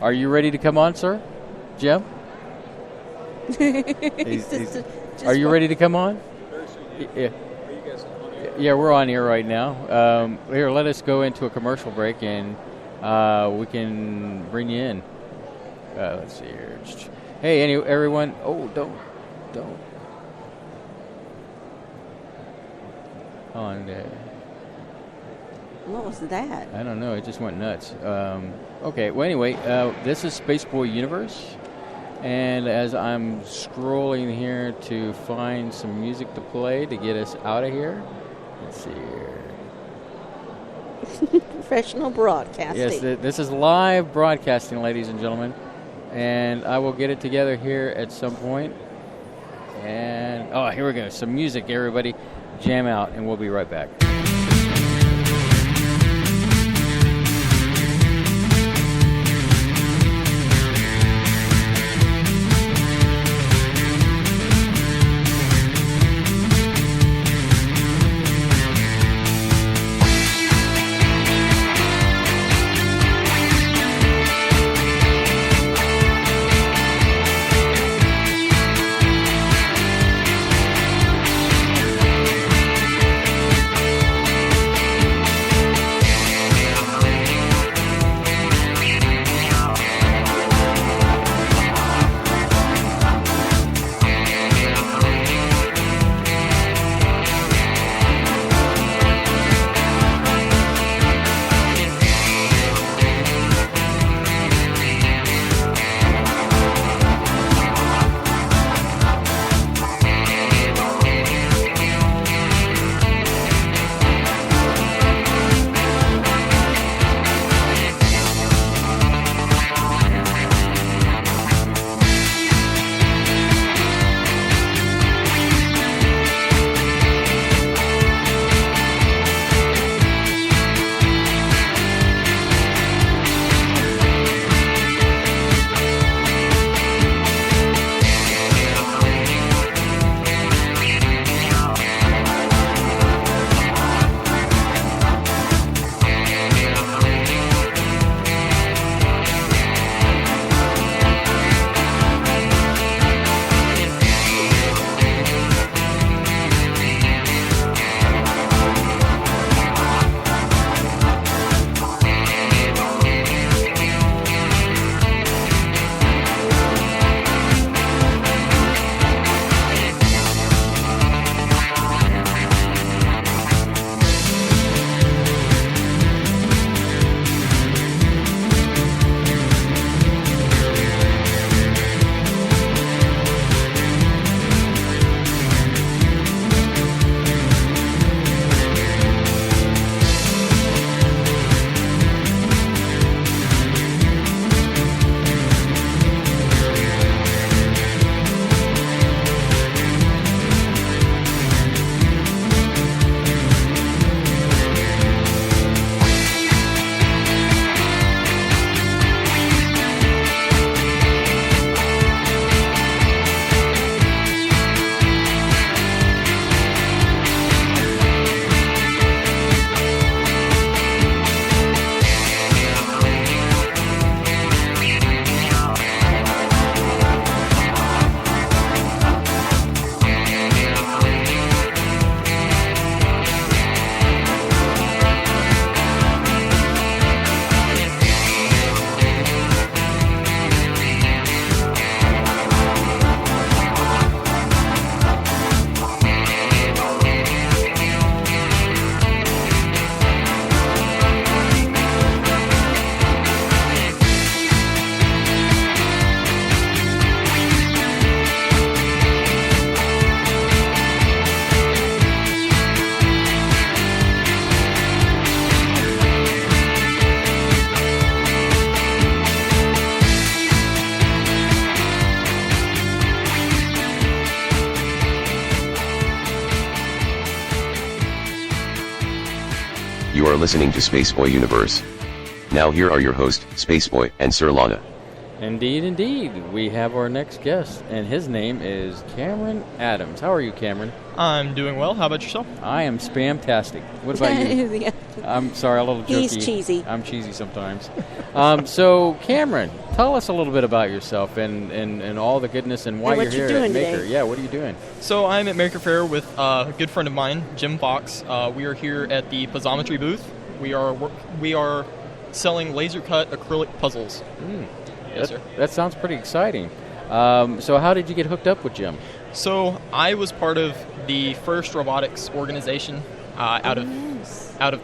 are you ready to come on, sir? Jim? Are you ready to come on? Yeah. Yeah, we're on here right now. Here, let us go into a commercial break, and we can bring you in. Let's see here. Hey, everyone. Oh, don't. On there. What was that? I don't know. It just went nuts. Okay. Well, anyway, this is Spaceboy Universe, and as I'm scrolling here to find some music to play to get us out of here, let's see here. Professional broadcasting. Yes, this is live broadcasting, ladies and gentlemen, and I will get it together here at some point. And here we go. Some music, everybody. Jam out, and we'll be right back. You are listening to Spaceboy Universe. Now here are your hosts, Spaceboy and Surlana. Indeed, indeed. We have our next guest, and his name is Cameron Adams. How are you, Cameron? I'm doing well. How about yourself? I am spamtastic. What about you? Yeah. I'm sorry, a little jokey. He's cheesy. I'm cheesy sometimes. So, Cameron, tell us a little bit about yourself and all the goodness and why And what you're you're here at doing Maker. today. Yeah, what are you doing? So I'm at Maker Fair with a good friend of mine, Jim Fox. We are here at the Puzzometry booth. We are selling laser cut acrylic puzzles. Yes, sir. That sounds pretty exciting. So how did you get hooked up with Jim? So I was part of the first robotics organization out of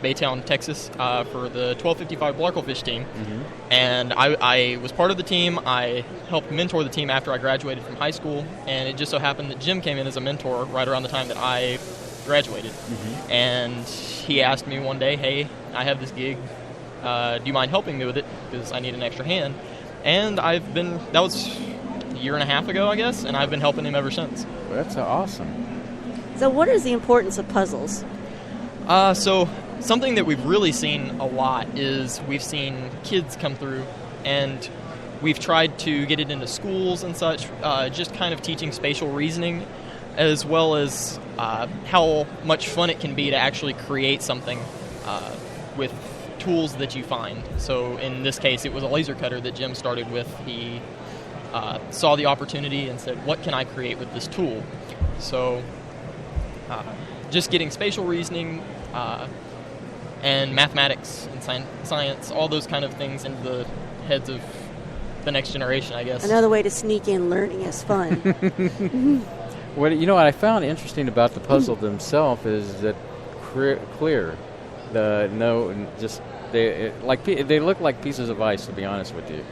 Baytown, Texas, for the 1255 Blarklefish team. And I was part of the team. I helped mentor the team after I graduated from high school, and it just so happened that Jim came in as a mentor right around the time that I graduated. And he asked me one day, hey, I have this gig. Do you mind helping me with it? Because I need an extra hand. And that was a year and a half ago, I guess, and I've been helping him ever since. Well, that's awesome. So what is the importance of puzzles? So something that we've really seen a lot is we've seen kids come through, and we've tried to get it into schools and such, just kind of teaching spatial reasoning, as well as how much fun it can be to actually create something with tools that you find. So in this case, it was a laser cutter that Jim started with. He saw the opportunity and said, what can I create with this tool? So just getting spatial reasoning and mathematics and science, all those kind of things into the heads of the next generation, I guess. Another way to sneak in learning is fun. What I found interesting about the puzzle themselves is that clear. They look like pieces of ice, to be honest with you.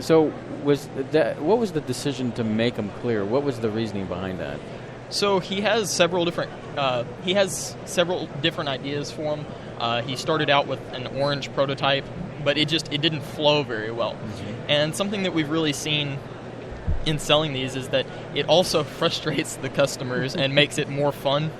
So what was the decision to make them clear? What was the reasoning behind that? So he has several different ideas for them. He started out with an orange prototype, but it didn't flow very well. And something that we've really seen in selling these is that it also frustrates the customers and makes it more fun,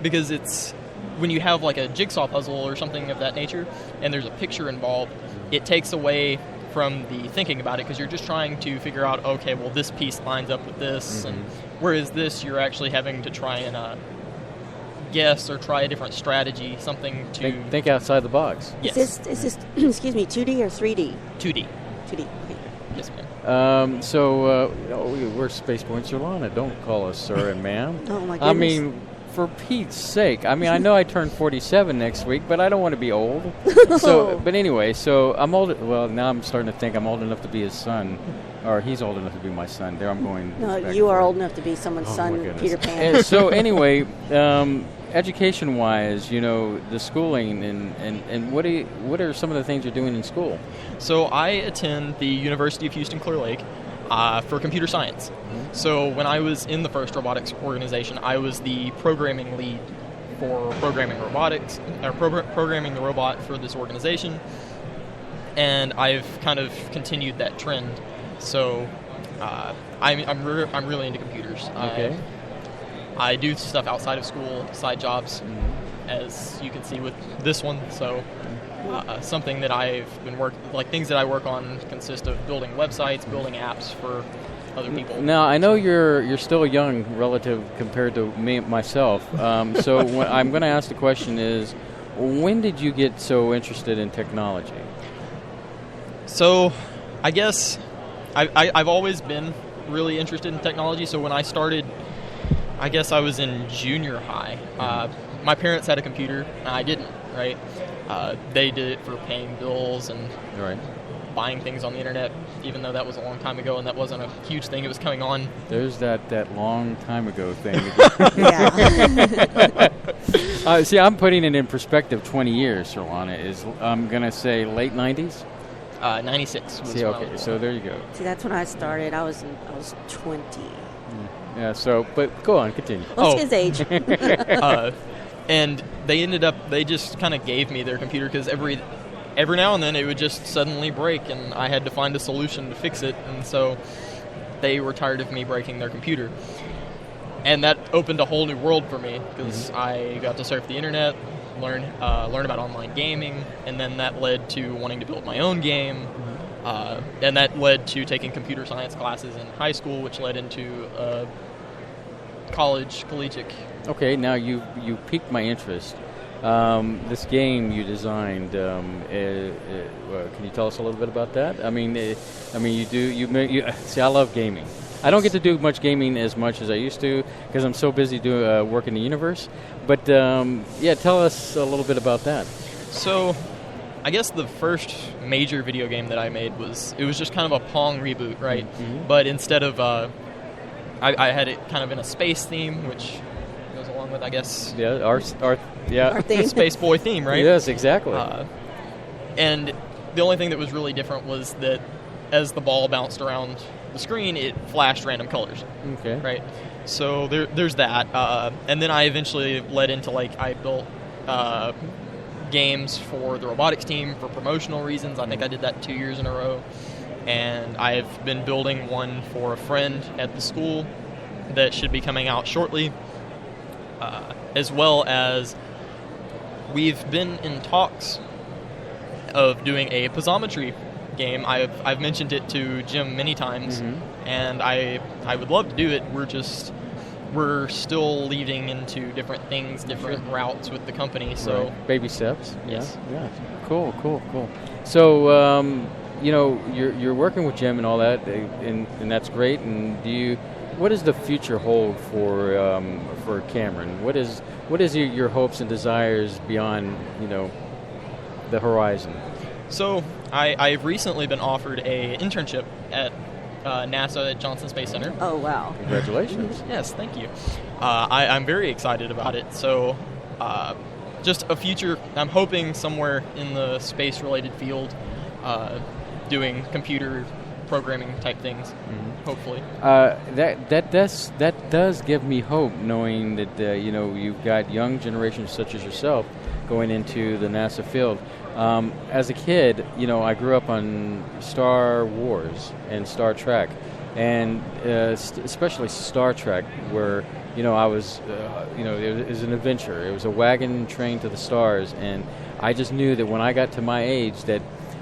because it's when you have like a jigsaw puzzle or something of that nature and there's a picture involved, it takes away from the thinking about it, because you're just trying to figure out, okay, well, this piece lines up with this, and whereas this, you're actually having to try and guess or try a different strategy, something to think outside the box. Yes. Is this excuse me, 2D or 3D? 2D. 2D. Okay. Yes, ma'am. We're Spaceboy and Surlana. Don't call us sir and ma'am. Oh my goodness. I mean, for Pete's sake. I mean, I know I turn 47 next week, but I don't want to be old. But anyway, so I'm old. Well, now I'm starting to think I'm old enough to be his son, or he's old enough to be my son. There, I'm going. No, you are old enough to be someone's son, Peter Pan. And so anyway, education-wise, the schooling and what are some of the things you're doing in school? So I attend the University of Houston Clear Lake for computer science. So when I was in the first robotics organization, I was the programming lead for programming robotics, or programming the robot for this organization, and I've kind of continued that trend. So I'm really into computers. Okay. I do stuff outside of school, side jobs, as you can see with this one. So something that I've been things that I work on consist of building websites, building apps for other people. Now, I know you're still young relative compared to myself. So I'm going to ask the question is, when did you get so interested in technology? So I guess I've always been really interested in technology. So when I started, I guess I was in junior high. My parents had a computer, and I didn't, right? They did it for paying bills and buying things on the internet, even though that was a long time ago and that wasn't a huge thing. It was coming on. There's that long time ago thing. Yeah. See, I'm putting it in perspective. 20 years, Surlana, I'm going to say late 90s? 96. See, okay, so there you go. See, that's when I started. I was 20. Yeah, so, but go on, continue. What's his age? And they just kind of gave me their computer, because every now and then it would just suddenly break, and I had to find a solution to fix it, and so they were tired of me breaking their computer. And that opened a whole new world for me, because I got to surf the internet, learn about online gaming, and then that led to wanting to build my own game, and that led to taking computer science classes in high school, which led into collegiate. Okay, now you piqued my interest. This game you designed, can you tell us a little bit about that? I mean, see, I love gaming. I don't get to do much gaming as much as I used to because I'm so busy doing work in the universe. But tell us a little bit about that. So, I guess the first major video game that I made was just kind of a Pong reboot, right? Mm-hmm. But instead of I had it kind of in a space theme, which goes along with, I guess, our theme. Spaceboy theme, right? Yes, exactly. And the only thing that was really different was that as the ball bounced around the screen, it flashed random colors. Okay. Right. So there's that, and then I eventually led into I built games for the robotics team for promotional reasons. I think I did that 2 years in a row. And I've been building one for a friend at the school that should be coming out shortly, as well as we've been in talks of doing a piezometry game. I've mentioned it to Jim many times, and I would love to do it. We're still leading into different things, different routes with the company. So right. Baby steps. Yes. Yeah. Cool. So you're working with Jim and all that, and that's great. And what does the future hold for Cameron? What is your hopes and desires beyond the horizon? So I've recently been offered a internship at NASA at Johnson Space Center. Oh, wow. Congratulations. Yes, thank you. I'm very excited about it. So just a future, I'm hoping somewhere in the space-related field, doing computer programming type things, hopefully. That does give me hope, knowing that you've got young generations such as yourself going into the NASA field. As a kid, I grew up on Star Wars and Star Trek, and especially Star Trek, where I was, it was an adventure. It was a wagon train to the stars, and I just knew that when I got to my age that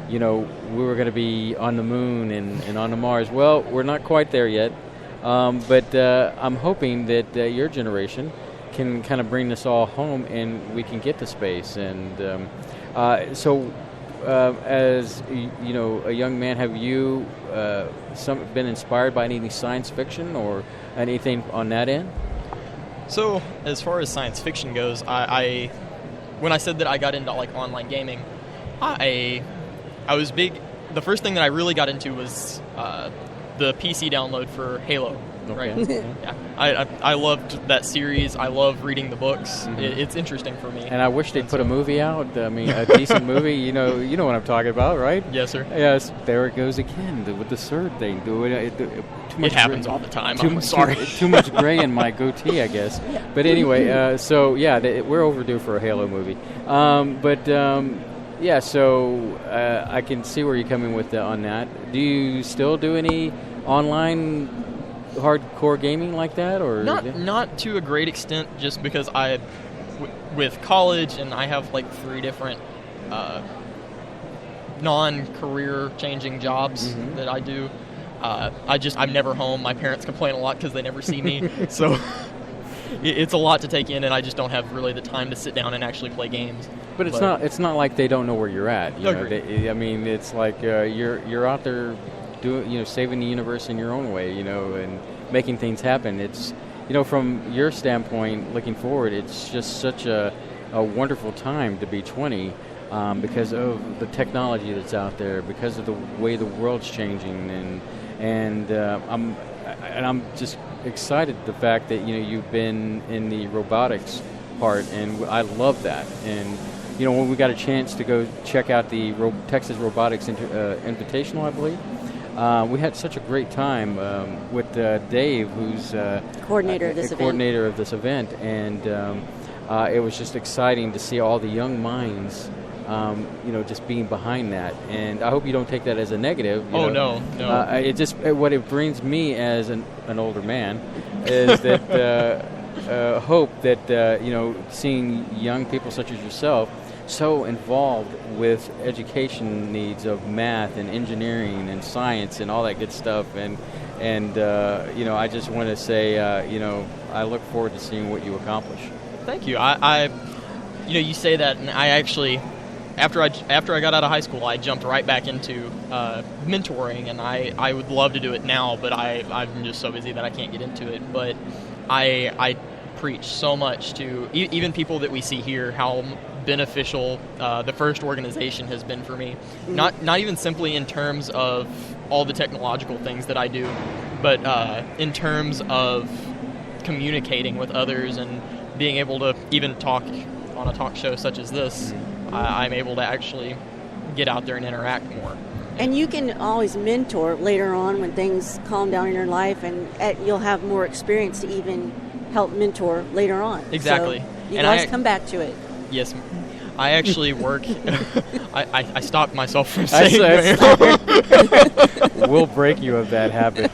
we were going to be on the moon and on the Mars. Well, we're not quite there yet, but I'm hoping that your generation can kind of bring this all home and we can get to space. And so, as a young man, have you been inspired by any science fiction or anything on that end? So, as far as science fiction goes, I when I said that I got into online gaming, I was big. The first thing that I really got into was the PC download for Halo. Okay. Right? Yeah. I loved that series. I love reading the books. It's interesting for me. And I wish they'd put a movie out. I mean, a decent movie. You know what I'm talking about, right? Yes, sir. Yes. There it goes again with the sword thing. It happens all the time. I'm sorry. Too much gray in my goatee, I guess. But anyway, we're overdue for a Halo movie. Yeah, so I can see where you're coming with on that. Do you still do any online hardcore gaming like that, or not to a great extent? Just because with college, and I have 3 different non-career changing jobs that I do. I'm never home. My parents complain a lot because they never see me, so it's a lot to take in, and I just don't have really the time to sit down and actually play games. But it's not like they don't know where you're at. Agreed. I mean, it's like you're out there doing, saving the universe in your own way, and making things happen. It's, from your standpoint, looking forward, it's just such a wonderful time to be 20 because of the technology that's out there, because of the way the world's changing, and I'm just excited the fact that you've been in the robotics part, and I love that. And when we got a chance to go check out the Texas Robotics Invitational, I believe, we had such a great time with Dave, who's coordinator of this event, and it was just exciting to see all the young minds, just being behind that. And I hope you don't take that as a negative. No. What it brings me as an older man is that hope that seeing young people such as yourself so involved with education needs of math and engineering and science and all that good stuff, and I just want to say I look forward to seeing what you accomplish. Thank you. I you say that, and I actually, after I got out of high school, I jumped right back into mentoring, and I would love to do it now, but I'm just so busy that I can't get into it. But I preach so much to even people that we see here how beneficial the FIRST organization has been for me. Mm-hmm. Not even simply in terms of all the technological things that I do, but in terms of communicating with others and being able to even talk on a talk show such as this. I'm able to actually get out there and interact more. And you can always mentor later on when things calm down in your life, and you'll have more experience to even help mentor later on. Exactly. So you can always come back to it. Yes. I actually work... I stopped myself from saying that. We'll break you of that habit.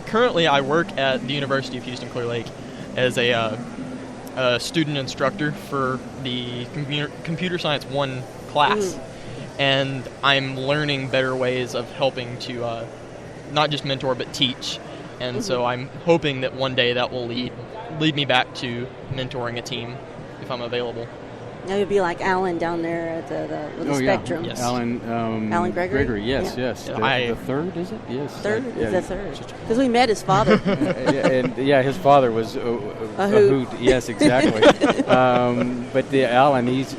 Currently I work at the University of Houston Clear Lake as a student instructor for the Computer Science 1 class. And I'm learning better ways of helping to not just mentor but teach. And so I'm hoping that one day that will lead me back to mentoring a team if I'm available. Now you'll be like Alan down there at the Spectrum. Yeah. Yes. Alan Gregory? Yes. Yeah. The third, is it? Yes. Third? Is the third? Because we met his father. His father was a hoot. Yes, exactly. But the Alan, he's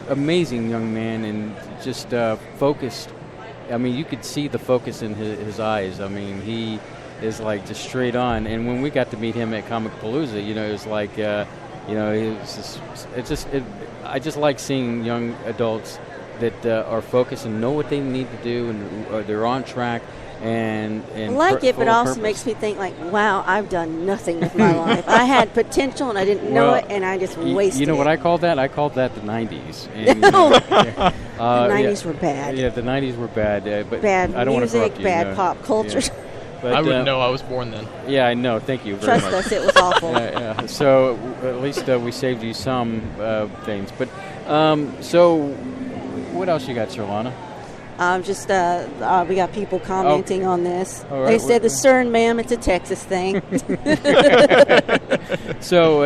amazing young man and just focused. I mean, you could see the focus in his eyes. I mean, he is like just straight on. And when we got to meet him at Comic Palooza, it was like, I just like seeing young adults that are focused and know what they need to do, and they're on track. And but also makes me think like, wow, I've done nothing with my life. I had potential and I didn't know it, and I just wasted it. You know what I called that? I called that the 90s. And, the 90s were bad. Yeah, the 90s were bad. But bad I don't music, want to bad pop culture. Yeah. But, I wouldn't know I was born then. Yeah, I know. Thank you very much. Trust us, it was awful. Yeah. So at least we saved you some things. But so what else you got, Surlana? We got people commenting on this. Right, they said the CERN, ma'am, it's a Texas thing. So,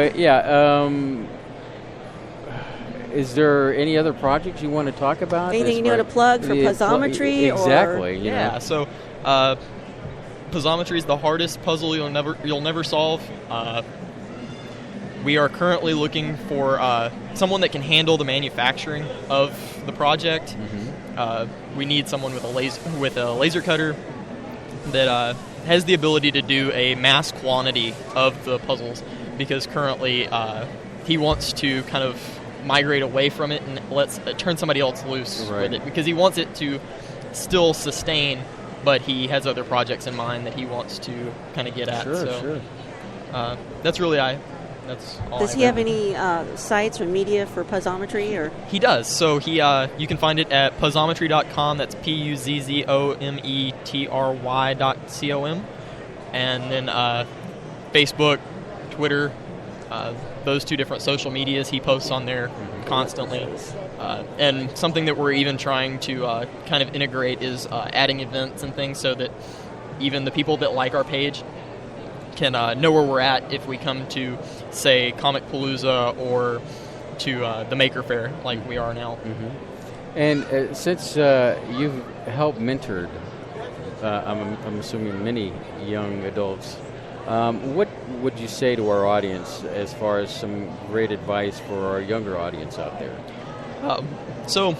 is there any other projects you want to talk about? Anything you want to plug for Puzzleometry? Exactly. So Puzzleometry is the hardest puzzle you'll never solve. We are currently looking for someone that can handle the manufacturing of the project. We need someone with a laser cutter that has the ability to do a mass quantity of the puzzles, because currently he wants to kind of migrate away from it and turn somebody else loose with it, because he wants it to still sustain, but he has other projects in mind that he wants to kind of get at. Sure. That's really That's all. Does he have any sites or media for Puzzleometry? Or he does. So you can find it at puzzleometry.com. That's PUZZOMETRY.com, and then Facebook, Twitter, those two different social medias he posts on there constantly. And something that we're even trying to kind of integrate is adding events and things, so that even the people that like our page can know where we're at if we come to, say, Comic Palooza or to the Maker Faire like we are now. And since you've helped mentored, I'm assuming many young adults, what would you say to our audience as far as some great advice for our younger audience out there? So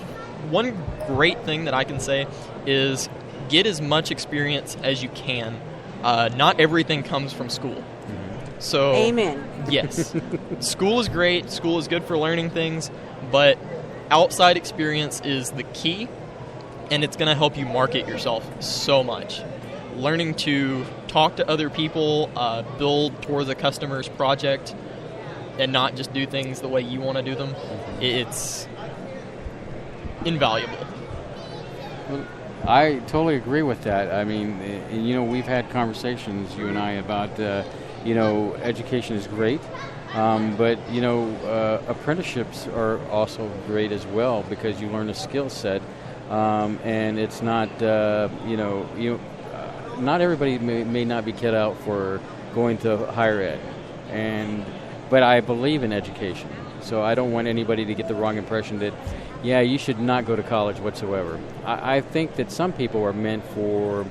one great thing that I can say is get as much experience as you can. Not everything comes from school. So amen. Yes. School is great. School is good for learning things, but outside experience is the key, and it's going to help you market yourself so much. Learning to talk to other people, build towards a customer's project, and not just do things the way you want to do them, it's invaluable. Well, I totally agree with that. I mean, we've had conversations, you and I, about, education is great, but, apprenticeships are also great as well because you learn a skill set, and it's not, not everybody may not be cut out for going to higher ed, but I believe in education, so I don't want anybody to get the wrong impression that, you should not go to college whatsoever. I think that some people are meant for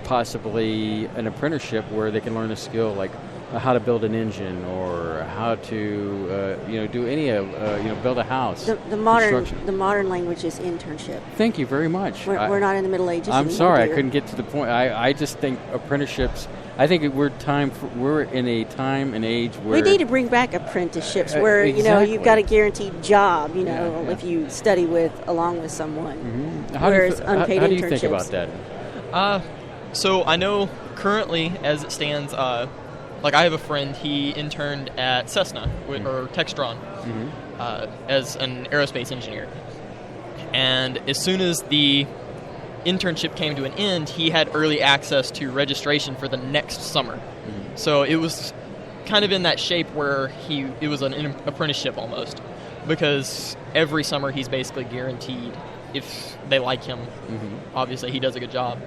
possibly an apprenticeship where they can learn a skill like how to build an engine or how to, do any build a house. The modern language is internship. Thank you very much. We're not in the Middle Ages. I'm sorry, I couldn't get to the point. I just think apprenticeships. I think we're in a time and age where we need to bring back apprenticeships where exactly. you've got a guaranteed job. If you study along with someone. Mm-hmm. Whereas unpaid how do you internships. think about that? So I know currently, as it stands, like I have a friend. He interned at Cessna or Textron as an aerospace engineer, and as soon as the internship came to an end, he had early access to registration for the next summer. So it was kind of in that shape where it was an apprenticeship almost, because every summer he's basically guaranteed, if they like him, obviously he does a good job,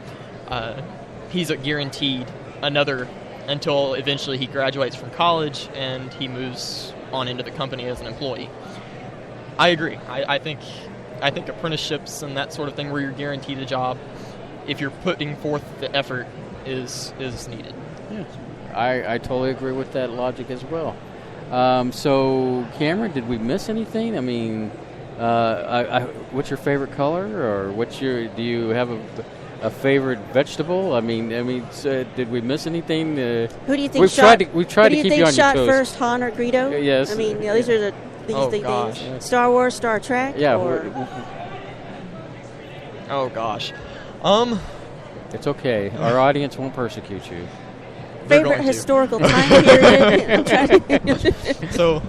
he's guaranteed another until eventually he graduates from college and he moves on into the company as an employee. I agree. I think apprenticeships and that sort of thing where you're guaranteed a job, if you're putting forth the effort, is needed. Yes. I totally agree with that logic as well. So, Cameron, did we miss anything? I mean, what's your favorite color, or do you have a favorite vegetable? I mean, so did we miss anything? Who do you think we've shot? tried to keep you on your shot toes. first, Han or Greedo? Yes. I mean, these are these things. Star Wars, Star Trek. Yeah. Oh gosh. It's okay. Our audience won't persecute you. Favorite historical time period? I'm trying to So,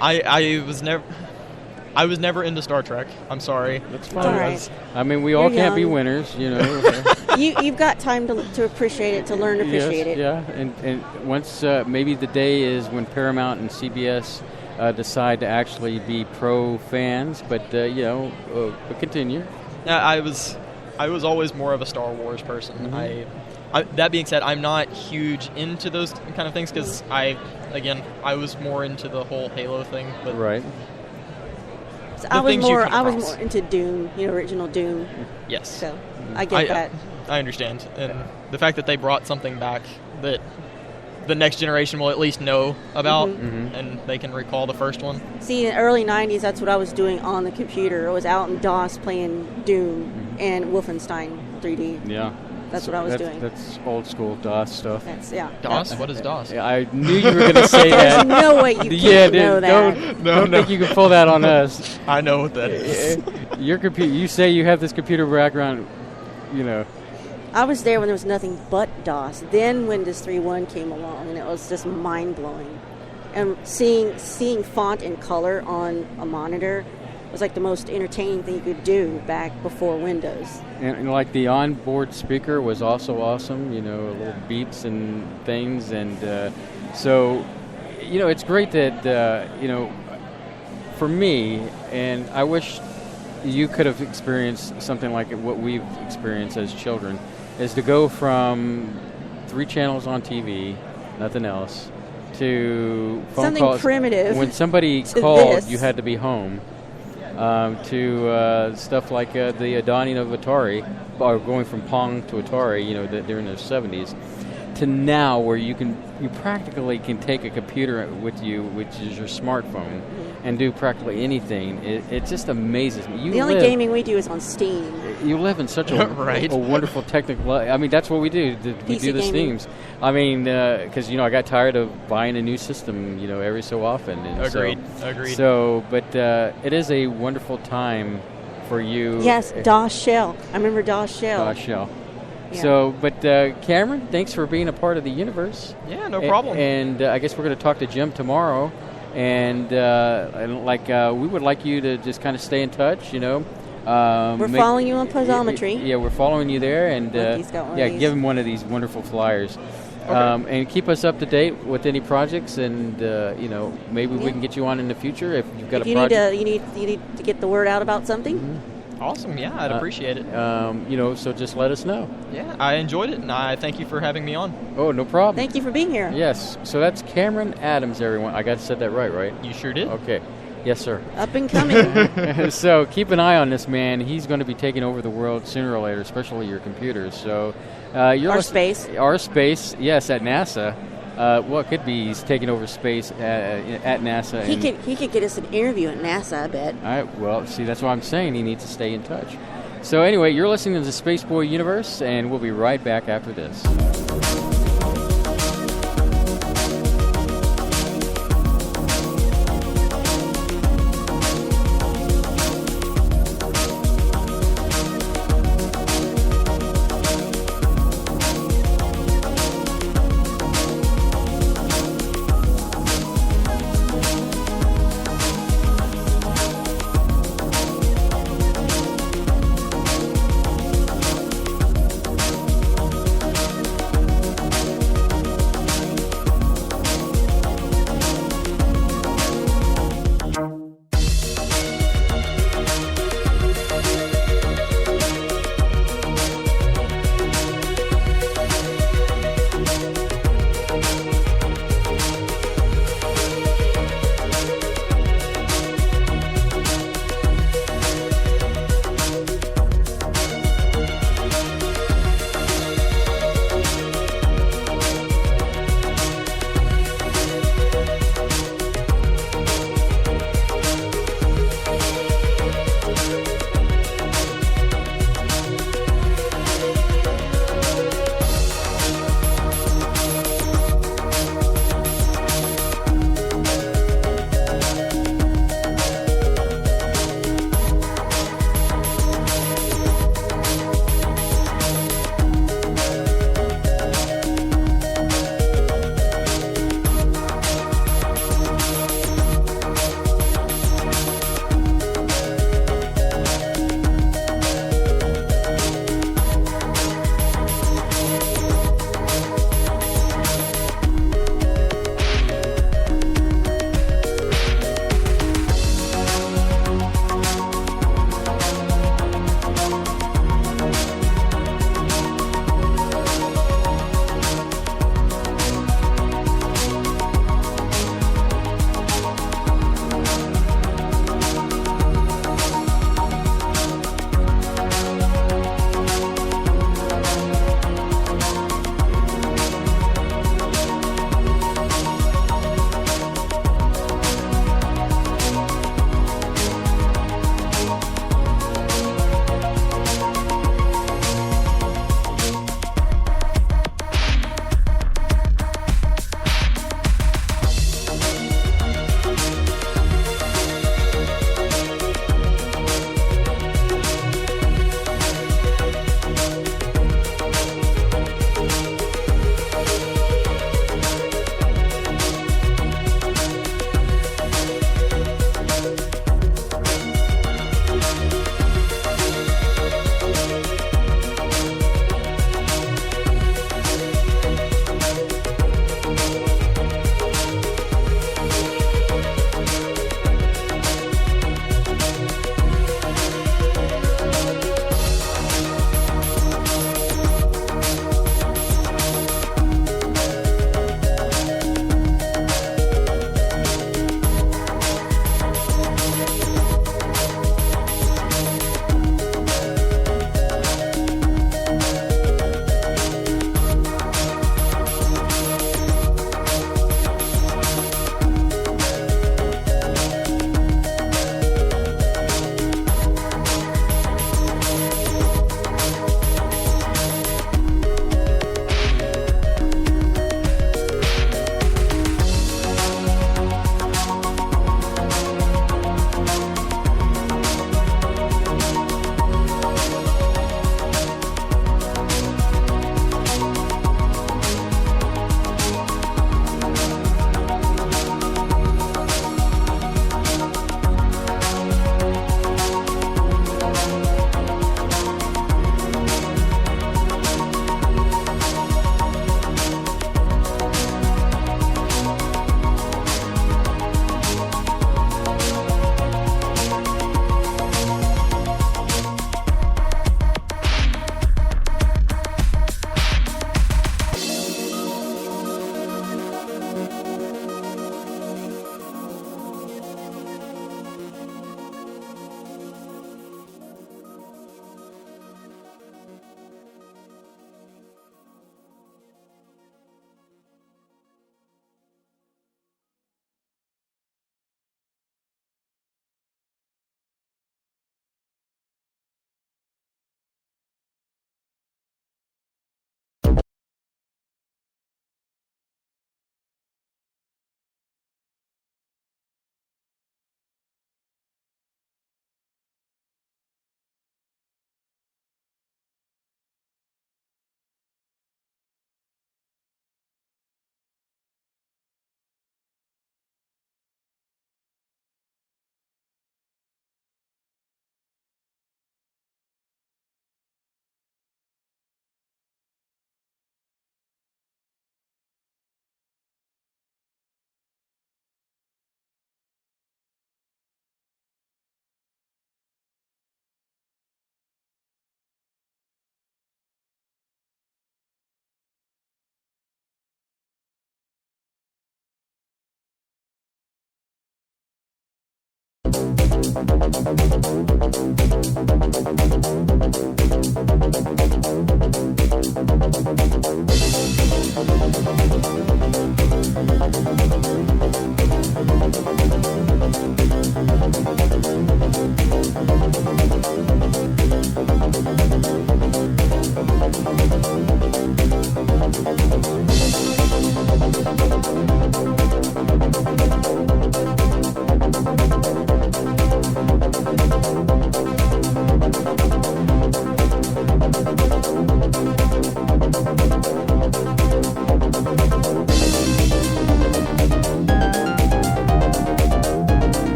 I was never into Star Trek. I'm sorry. That's fine. all right. I mean, we all can't be winners, You've got time to appreciate it, to learn to appreciate it. Yeah, and once maybe the day is when Paramount and CBS decide to actually be pro fans, but continue. Yeah, I was always more of a Star Wars person. That being said, I'm not huge into those kind of things because I was more into the whole Halo thing. But right. So I was more into Doom, original Doom. Yes. So I get that. I understand, and the fact that they brought something back that the next generation will at least know about, and they can recall the first one. See, in the early 90s, that's what I was doing on the computer. I was out in DOS playing Doom and Wolfenstein 3D. Yeah. That's what I was doing. That's old school DOS stuff. DOS? What is DOS? Yeah, I knew you were going to say that. There's no way you can't know that. Don't think you can pull that on us. I know what that is. Your computer. You say you have this computer background, I was there when there was nothing but DOS. Then Windows 3.1 came along, and it was just mind-blowing. And seeing font and color on a monitor was like the most entertaining thing you could do back before Windows. And like the onboard speaker was also awesome, little beeps and things. And so, it's great that, for me, and I wish you could have experienced something like what we've experienced as children, is to go from 3 channels on TV, nothing else, to phone something calls. Primitive. When somebody called, you had to be home. To stuff like the dawning of Atari, or going from Pong to Atari, during the 70s, to now where you practically can take a computer with you, which is your smartphone, and do practically anything. It just amazes me. The only gaming we do is on Steam. You live in such a, a wonderful technical... I mean, that's what we do. We do the Steams. I mean, because, I got tired of buying a new system, every so often. And Agreed. So, but it is a wonderful time for you. Yes, DOS Shell. I remember DOS Shell. DOS Shell. Yeah. So, but Cameron, thanks for being a part of the universe. Yeah, no problem. And I guess we're going to talk to Jim tomorrow. And we would like you to just kind of stay in touch, We're following you on Posometry. Yeah, we're following you there, and Monkey's got one of yeah, these. give him one of these wonderful flyers. And keep us up to date with any projects, and maybe we can get you on in the future if you've got If a you project. you need to get the word out about something. Mm-hmm. Awesome. Yeah, I'd appreciate it. So just let us know. Yeah, I enjoyed it, and I thank you for having me on. Oh, no problem. Thank you for being here. Yes. So that's Cameron Adams, everyone. I got to said that right? You sure did. Okay. Yes, sir. Up and coming. So keep an eye on this man. He's going to be taking over the world sooner or later, especially your computers. So Our space. Our space, yes, at NASA. It could be he's taking over space at NASA. He could get us an interview at NASA, I bet. All right. Well, see, that's why I'm saying he needs to stay in touch. So anyway, you're listening to the Spaceboy Universe, and we'll be right back after this.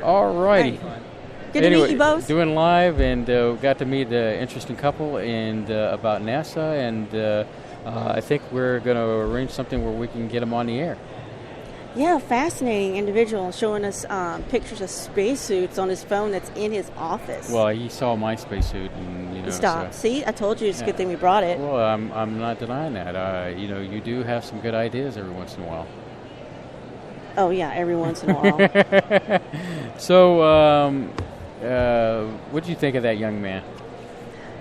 Alrighty. Good to meet you both. Doing live, and got to meet an interesting couple and about NASA, and I think we're going to arrange something where we can get them on the air. Yeah, fascinating individual showing us pictures of spacesuits on his phone that's in his office. Well, he saw my spacesuit, and Stop. So, see, I told you it's a good thing we brought it. Well, I'm not denying that. You do have some good ideas every once in a while. Oh yeah, every once in a while. So, what do you think of that young man?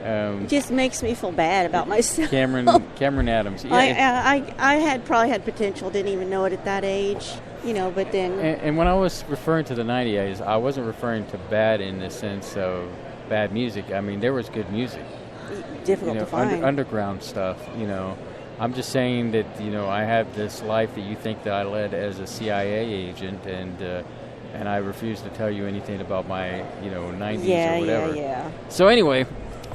It just makes me feel bad about myself. Cameron Adams. Yeah. I had probably had potential, didn't even know it at that age, but then... And when I was referring to the 90s, I wasn't referring to bad in the sense of bad music. I mean, there was good music. Difficult to find. Underground stuff, I'm just saying that, I have this life that you think that I led as a CIA agent, and I refuse to tell you anything about my, 90s or whatever. Yeah. So anyway...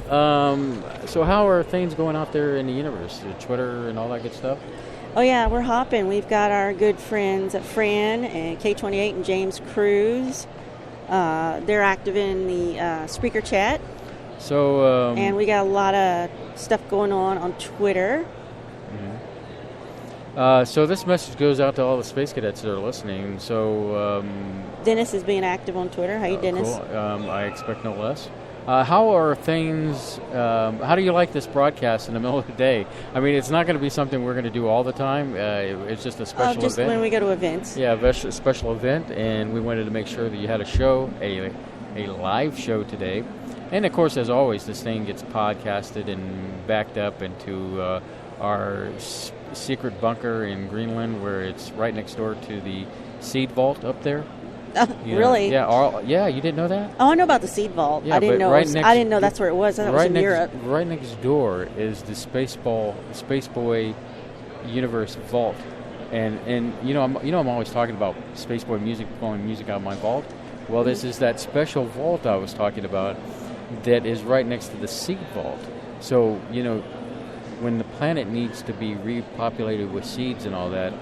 so how are things going out there in the universe? Twitter and all that good stuff? Oh, yeah, we're hopping. We've got our good friends at Fran and K28 and James Cruz. They're active in the Spreaker chat. So, and we got a lot of stuff going on Twitter. Mm-hmm. So this message goes out to all the space cadets that are listening. So Dennis is being active on Twitter. How you, Dennis? cool. I expect no less. How are things? How do you like this broadcast in the middle of the day? I mean, it's not going to be something we're going to do all the time. It's just a special Just event. when we go to events. Yeah, a special event, and we wanted to make sure that you had a show, a live show today. And, of course, as always, this thing gets podcasted and backed up into our secret bunker in Greenland, where it's right next door to the seed vault up there. You know? Really? Yeah, you didn't know that? Oh, I know about the seed vault. Yeah, I didn't but know. right I didn't know that's where it was. I thought it was in Europe. Right next door is the Spaceboy Universe vault, and I'm always talking about Spaceboy music, pulling music out of my vault. Well, this is that special vault I was talking about that is right next to the seed vault. So when the planet needs to be repopulated with seeds and all that,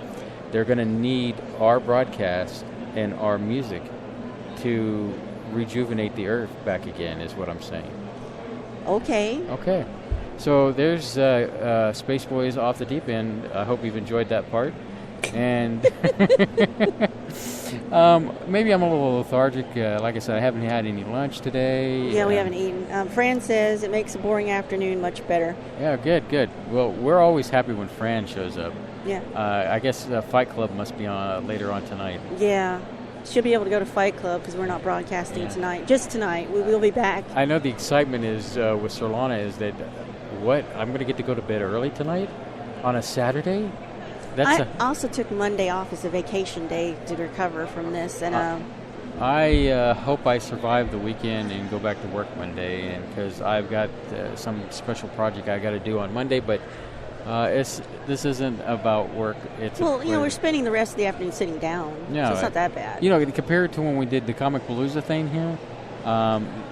they're going to need our broadcast and our music to rejuvenate the Earth back again, is what I'm saying. Okay. So there's Spaceboys off the deep end. I hope you've enjoyed that part. And maybe I'm a little lethargic. Like I said, I haven't had any lunch today. Yeah, we haven't eaten. Fran says it makes a boring afternoon much better. Yeah, good. Well, we're always happy when Fran shows up. Yeah. I guess Fight Club must be on later on tonight. Yeah. She'll be able to go to Fight Club because we're not broadcasting tonight. Just tonight. We will be back. I know the excitement is with Surlana is that, I'm going to get to go to bed early tonight on a Saturday? I also took Monday off as a vacation day to recover from this. And I hope I survive the weekend and go back to work Monday, and because I've got some special project I got to do on Monday, but this isn't about work. We're spending the rest of the afternoon sitting down, so it's not that bad. Compared to when we did the Comic Palooza thing here,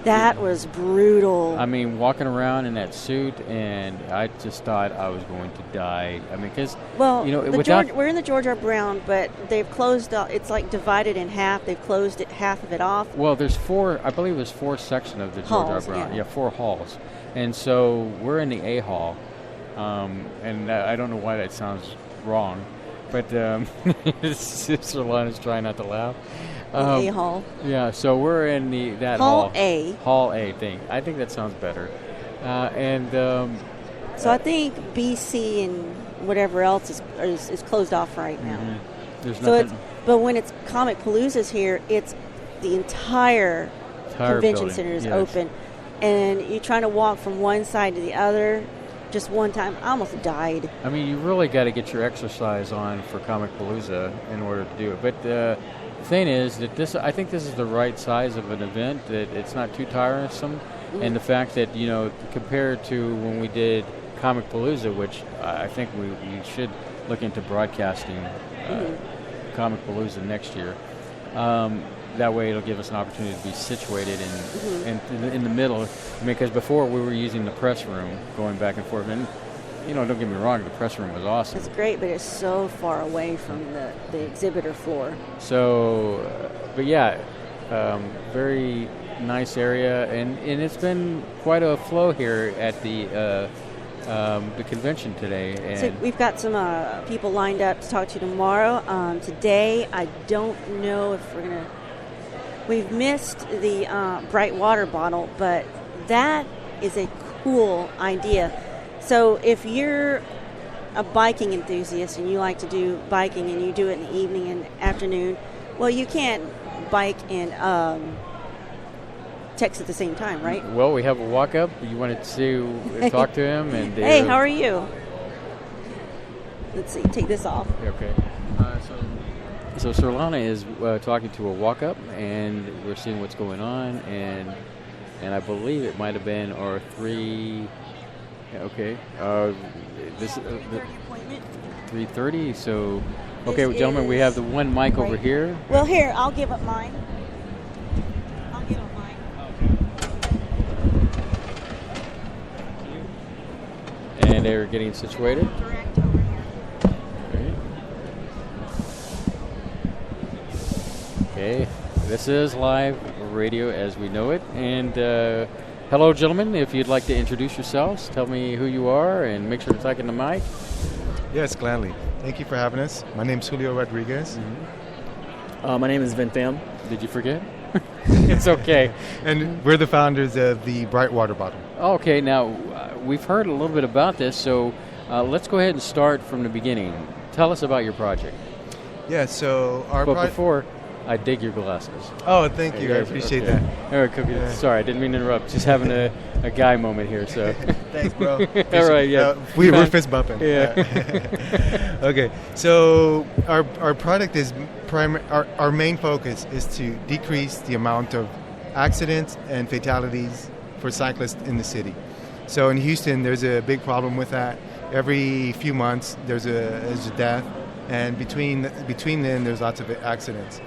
that was brutal. I mean, walking around in that suit, and I just thought I was going to die. I mean, because we're in the George R. Brown, but they've closed. It's like divided in half. They've closed half of it off. Well, there's four. I believe there's 4 sections of the George R. Brown. Yeah, 4 halls, and so we're in the A hall. And I don't know why that sounds wrong, but Surlana's trying not to laugh. A hall. Yeah, so we're in that hall A. Hall A thing. I think that sounds better. So I think BC and whatever else is closed off right now. Mm-hmm. There's nothing. But when it's Comic Palooza's here, it's the entire convention building. center is Yes. open, and you're trying to walk from one side to the other. Just one time, I almost died. I mean, you really got to get your exercise on for Comic Palooza in order to do it. But the thing is that I think this is the right size of an event, that it's not too tiresome. Mm-hmm. And the fact that, compared to when we did Comic Palooza, which I think we should look into broadcasting Comic Palooza next year. That way it'll give us an opportunity to be situated in the middle. I mean, because before we were using the press room, going back and forth. And, don't get me wrong, the press room was awesome. It's great, but it's so far away from the exhibitor floor. So, but yeah, very nice area. And it's been quite a flow here at the convention today. And so we've got some people lined up to talk to tomorrow. Today, I don't know if we're going to... We've missed the bright water bottle, but that is a cool idea. So if you're a biking enthusiast and you like to do biking and you do it in the evening and afternoon, well, you can't bike and text at the same time, right? Well, we have a walk-up. You wanted to talk to him. And hey, how are you? Let's see, take this off. Okay. So Surlana is talking to a walk-up, and we're seeing what's going on, and I believe it might have been our 3. Okay. This 3:30. So, okay, well, gentlemen, we have the one mic over here. Well, here, I'll give up mine. And they're getting situated. Okay, this is live radio as we know it. And hello, gentlemen. If you'd like to introduce yourselves, tell me who you are, and make sure to talk in the mic. Yes, gladly. Thank you for having us. My name's Julio Rodriguez. My name is Vin Pham. Did you forget? It's okay. And we're the founders of the Bright Water Bottle. Okay, now we've heard a little bit about this, so let's go ahead and start from the beginning. Tell us about your project. Yeah, so our But before, I dig your glasses. Oh, thank you. I appreciate that. All right, Cookie. Yeah. Sorry, I didn't mean to interrupt. Just having a guy moment here. So. Thanks, bro. All right, yeah. We're fist bumping. Yeah. Okay, so our product is our main focus is to decrease the amount of accidents and fatalities for cyclists in the city. So in Houston, there's a big problem with that. Every few months, there's a death, and between then, there's lots of accidents.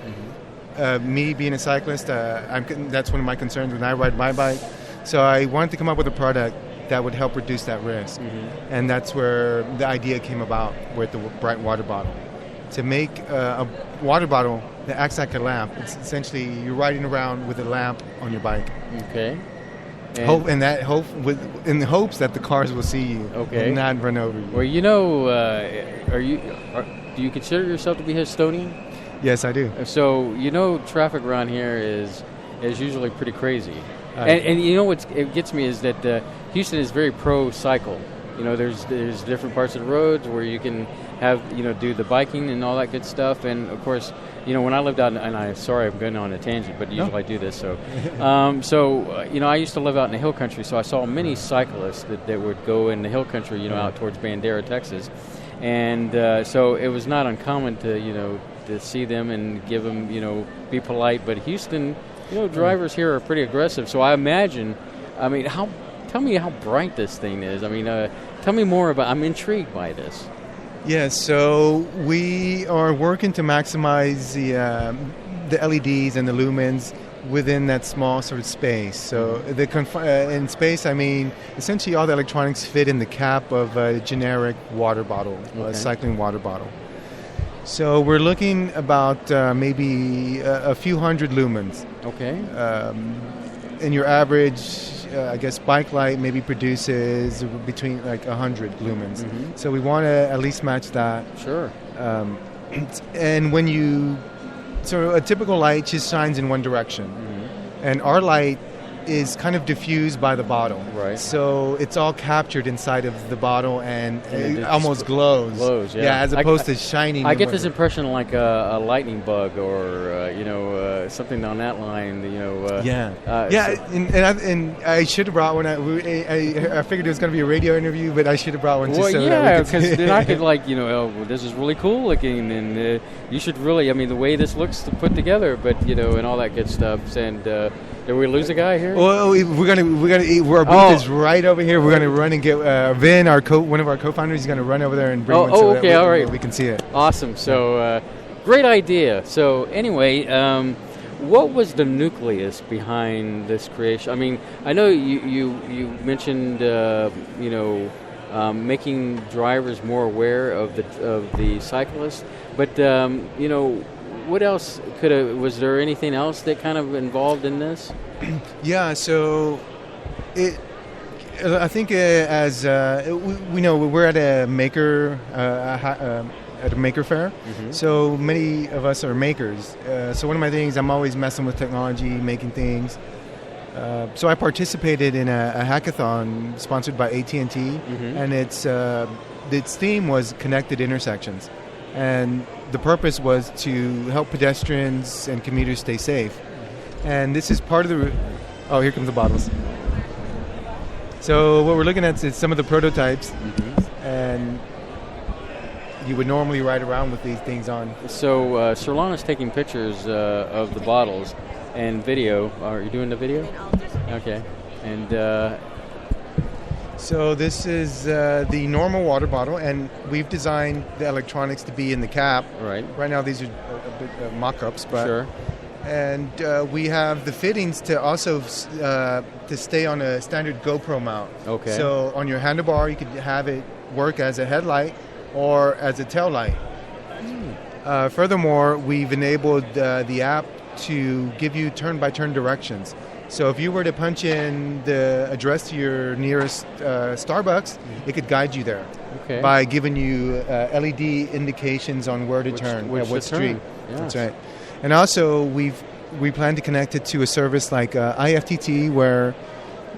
Me being a cyclist, that's one of my concerns when I ride my bike. So I wanted to come up with a product that would help reduce that risk, and that's where the idea came about with the Bright Water Bottle. To make a water bottle that acts like a lamp. It's essentially you're riding around with a lamp on your bike. Okay. In the hopes that the cars will see you and not run over you. Well, do you consider yourself to be Houstonian? Yes, I do. So traffic around here is usually pretty crazy, and what gets me is that Houston is very pro cycle. There's different parts of the roads where you can have do the biking and all that good stuff, and of course when I lived out, and I'm sorry I'm going on a tangent, but usually I do this. So, I used to live out in the hill country, so I saw many cyclists that would go in the hill country, out towards Bandera, Texas, and so it was not uncommon to see them and give them be polite. But Houston, drivers here are pretty aggressive, so I imagine. Tell me how bright this thing is. Tell me more about. I'm intrigued by this. Yeah, so we are working to maximize the LEDs and the lumens within that small sort of space. So in space, I mean, essentially all the electronics fit in the cap of a generic water bottle, a cycling water bottle. So we're looking about maybe a few hundred lumens. Okay. And your average, bike light maybe produces between like 100 lumens. So we want to at least match that. Sure. And a typical light just shines in one direction. And our light is kind of diffused by the bottle. Right. So it's all captured inside of the bottle and it almost glows. Glows, yeah. As opposed to shining. I get this impression like a lightning bug or, something on that line, and I should have brought one. I figured it was going to be a radio interview, but I should have brought one. Because then I could this is really cool looking, and you should really, the way this looks put together, but, and all that good stuff. And did we lose a guy here? Well, our booth is right over here. We're gonna run and get Vin, one of our co-founders. He's gonna run over there and bring one so that we can see it. Awesome. So, great idea. So, anyway, what was the nucleus behind this creation? I know you mentioned making drivers more aware of the cyclists, but what else was there anything else that kind of involved in this? Yeah, so I think we know we're at a maker fair, so many of us are makers. So one of my things, I'm always messing with technology, making things. So I participated in a hackathon sponsored by AT&T, and its theme was connected intersections. And the purpose was to help pedestrians and commuters stay safe. And this is part of the... Oh, here comes the bottles. So what we're looking at is some of the prototypes. And you would normally ride around with these things on. So Surlana's taking pictures of the bottles and video. Are you doing the video? Okay. And... So this is the normal water bottle, and we've designed the electronics to be in the cap. Right. Right now, these are a bit mock-ups, but sure. And we have the fittings to also to stay on a standard GoPro mount. Okay. So on your handlebar, you could have it work as a headlight or as a tail light. Furthermore, we've enabled the app to give you turn-by-turn directions. So if you were to punch in the address to your nearest Starbucks, it could guide you there by giving you LED indications on where to turn, what street. Yes. That's right. And also, we plan to connect it to a service like IFTT, where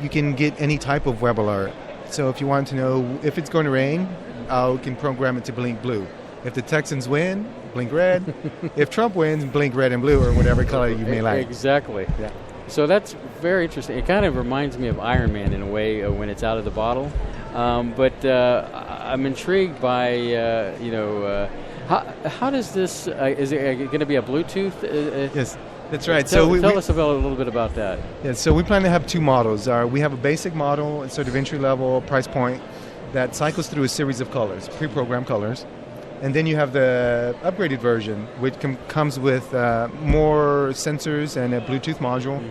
you can get any type of web alert. So if you want to know if it's going to rain, we can program it to blink blue. If the Texans win, blink red. If Trump wins, blink red and blue, or whatever color you may like. Exactly. Yeah. So that's very interesting. It kind of reminds me of Iron Man in a way when it's out of the bottle. But I'm intrigued by, how does this, is it going to be a Bluetooth? Yes, that's right. Tell So us a little bit about that. Yeah, so we plan to have two models. We have a basic model, a sort of entry-level price point that cycles through a series of colors, pre-programmed colors. And then you have the upgraded version, which comes with more sensors and a Bluetooth module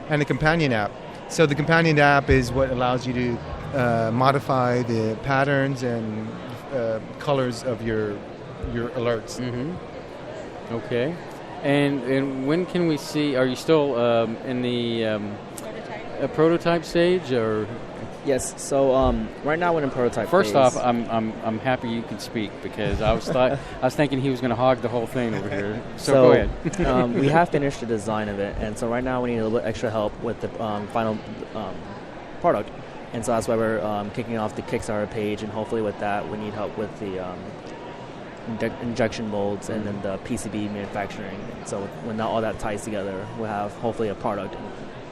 and a companion app. So the companion app is what allows you to modify the patterns and colors of your alerts. Okay. And when can we see? Are you still in the prototype stage, or? Yes. So right now we're in prototype. First phase. off, I'm happy you can speak, because I was thinking he was going to hog the whole thing over here. So go ahead. We have finished the design of it, and so right now we need a little bit extra help with the final product, and so that's why we're kicking off the Kickstarter page, and hopefully with that we need help with the injection molds and then the PCB manufacturing. So when all that ties together, we'll have hopefully a product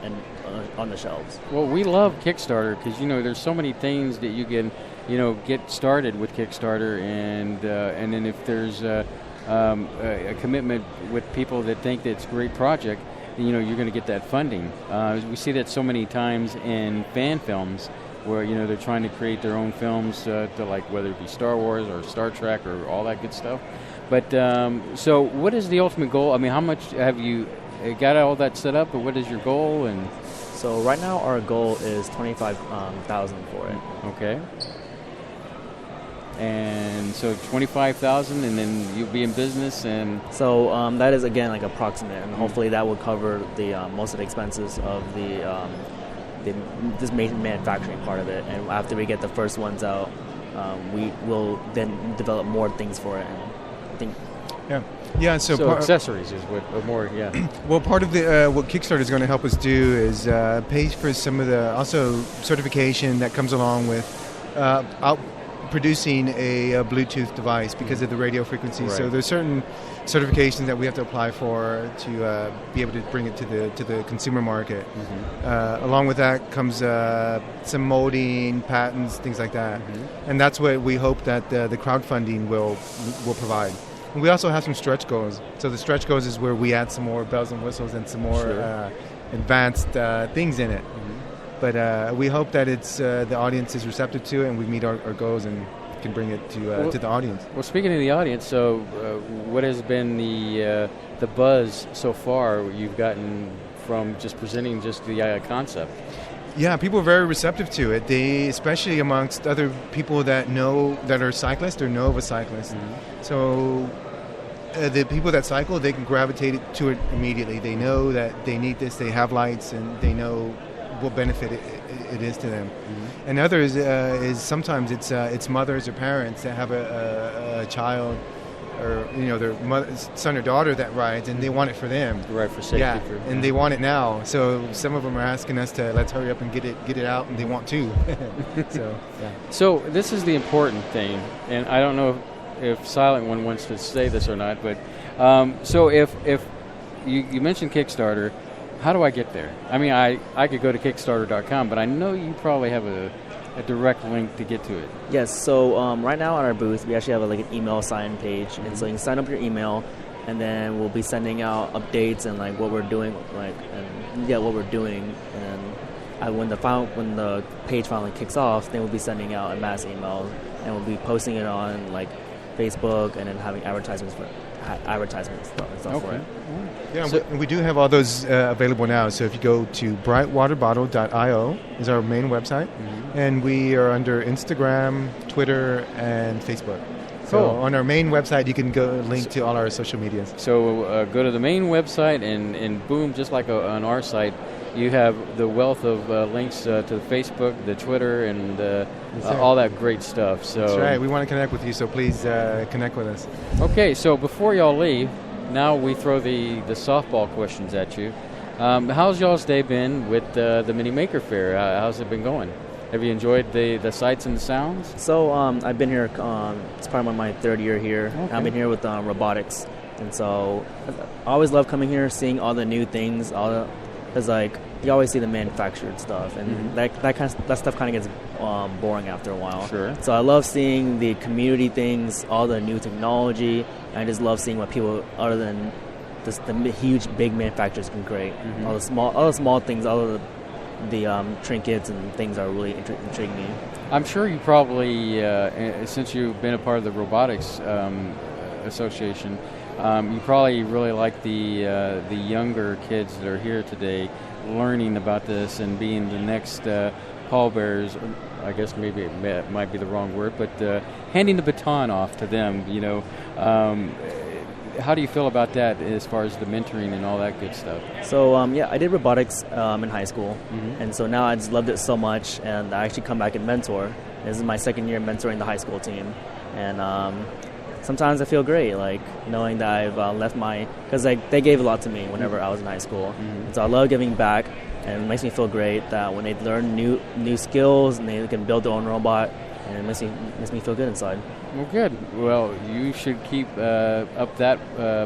and on the shelves. Well, we love Kickstarter because there's so many things that you can get started with Kickstarter, and then if there's a commitment with people that think that it's a great project, you're going to get that funding. We see that so many times in fan films, where they're trying to create their own films to like whether it be Star Wars or Star Trek or all that good stuff. But so what is the ultimate goal? I mean, how much have you got all that set up, or what is your goal? And so right now our goal is $25,000 for it. Okay. And so 25,000, and then you'll be in business, and so that is again like approximate, and hopefully that will cover the most of the expenses of this manufacturing part of it. And after we get the first ones out, we will then develop more things for it. And I think. Yeah. So accessories is what more. Yeah. Well, part of the what Kickstarter is going to help us do is pay for some of the also certification that comes along with producing a Bluetooth device because of the radio frequency. Right. So there's certain certifications that we have to apply for to be able to bring it to the consumer market. Along with that comes some molding, patents, things like that. And that's what we hope that the crowdfunding will provide. And we also have some stretch goals. So the stretch goals is where we add some more bells and whistles and some more advanced things in it. But we hope that it's the audience is receptive to it, and we meet our goals and can bring it to the audience. Well, speaking of the audience, so what has been the buzz so far you've gotten from just presenting just the concept? Yeah, people are very receptive to it. They, especially amongst other people that are cyclists or know of a cyclist. So the people that cycle, they can gravitate to it immediately. They know that they need this. They have lights, and they know what benefit it is to them. And others is sometimes it's mothers or parents that have a child, or their son or daughter that rides, and they want it for them. Right, for safety. Yeah, and they want it now. So some of them are asking us to let's hurry up and get it out, and they want to. So this is the important thing, and I don't know if Silent One wants to say this or not, but so if you mentioned Kickstarter. How do I get there? I mean, I could go to Kickstarter.com, but I know you probably have a direct link to get to it. Yes. So right now on our booth, we actually have an email sign page, and so you can sign up your email, and then we'll be sending out updates and like what we're doing, what we're doing, and when the page finally kicks off, then we'll be sending out a mass email, and we'll be posting it on like Facebook, and then having advertisements and stuff for it. Yeah, so we do have all those available now. So if you go to brightwaterbottle.io is our main website, and we are under Instagram, Twitter, and Facebook. So on our main website, you can go link to all our social medias. So go to the main website, and boom, just like on our site, you have the wealth of links to the Facebook, the Twitter, and sir. all that great stuff. So That's right. We want to connect with you, so please connect with us. Okay, so before y'all leave, now we throw the softball questions at you. How's y'all's day been with the Mini Maker Faire? How's it been going? Have you enjoyed the sights and the sounds? So I've been here, it's probably my third year here. Okay. I've been here with robotics. And so I always love coming here, seeing all the new things, because like you always see the manufactured stuff, and that stuff kind of gets boring after a while. Sure. So I love seeing the community things, all the new technology, and I just love seeing what people other than just the huge big manufacturers can create. All the small things, all of the trinkets and things are really intriguing me. I'm sure you probably, since you've been a part of the robotics association, you probably really like the younger kids that are here today, learning about this and being the next pallbearers. I guess maybe it might be the wrong word, but handing the baton off to them. You know, how do you feel about that as far as the mentoring and all that good stuff? So I did robotics in high school, and so now I just loved it so much, and I actually come back and mentor. This is my second year mentoring the high school team, and sometimes I feel great, like knowing that I've left because they gave a lot to me whenever I was in high school, and so I love giving back, and it makes me feel great that when they learn new skills and they can build their own robot, and it makes me feel good inside. Well, good. Well, you should keep up that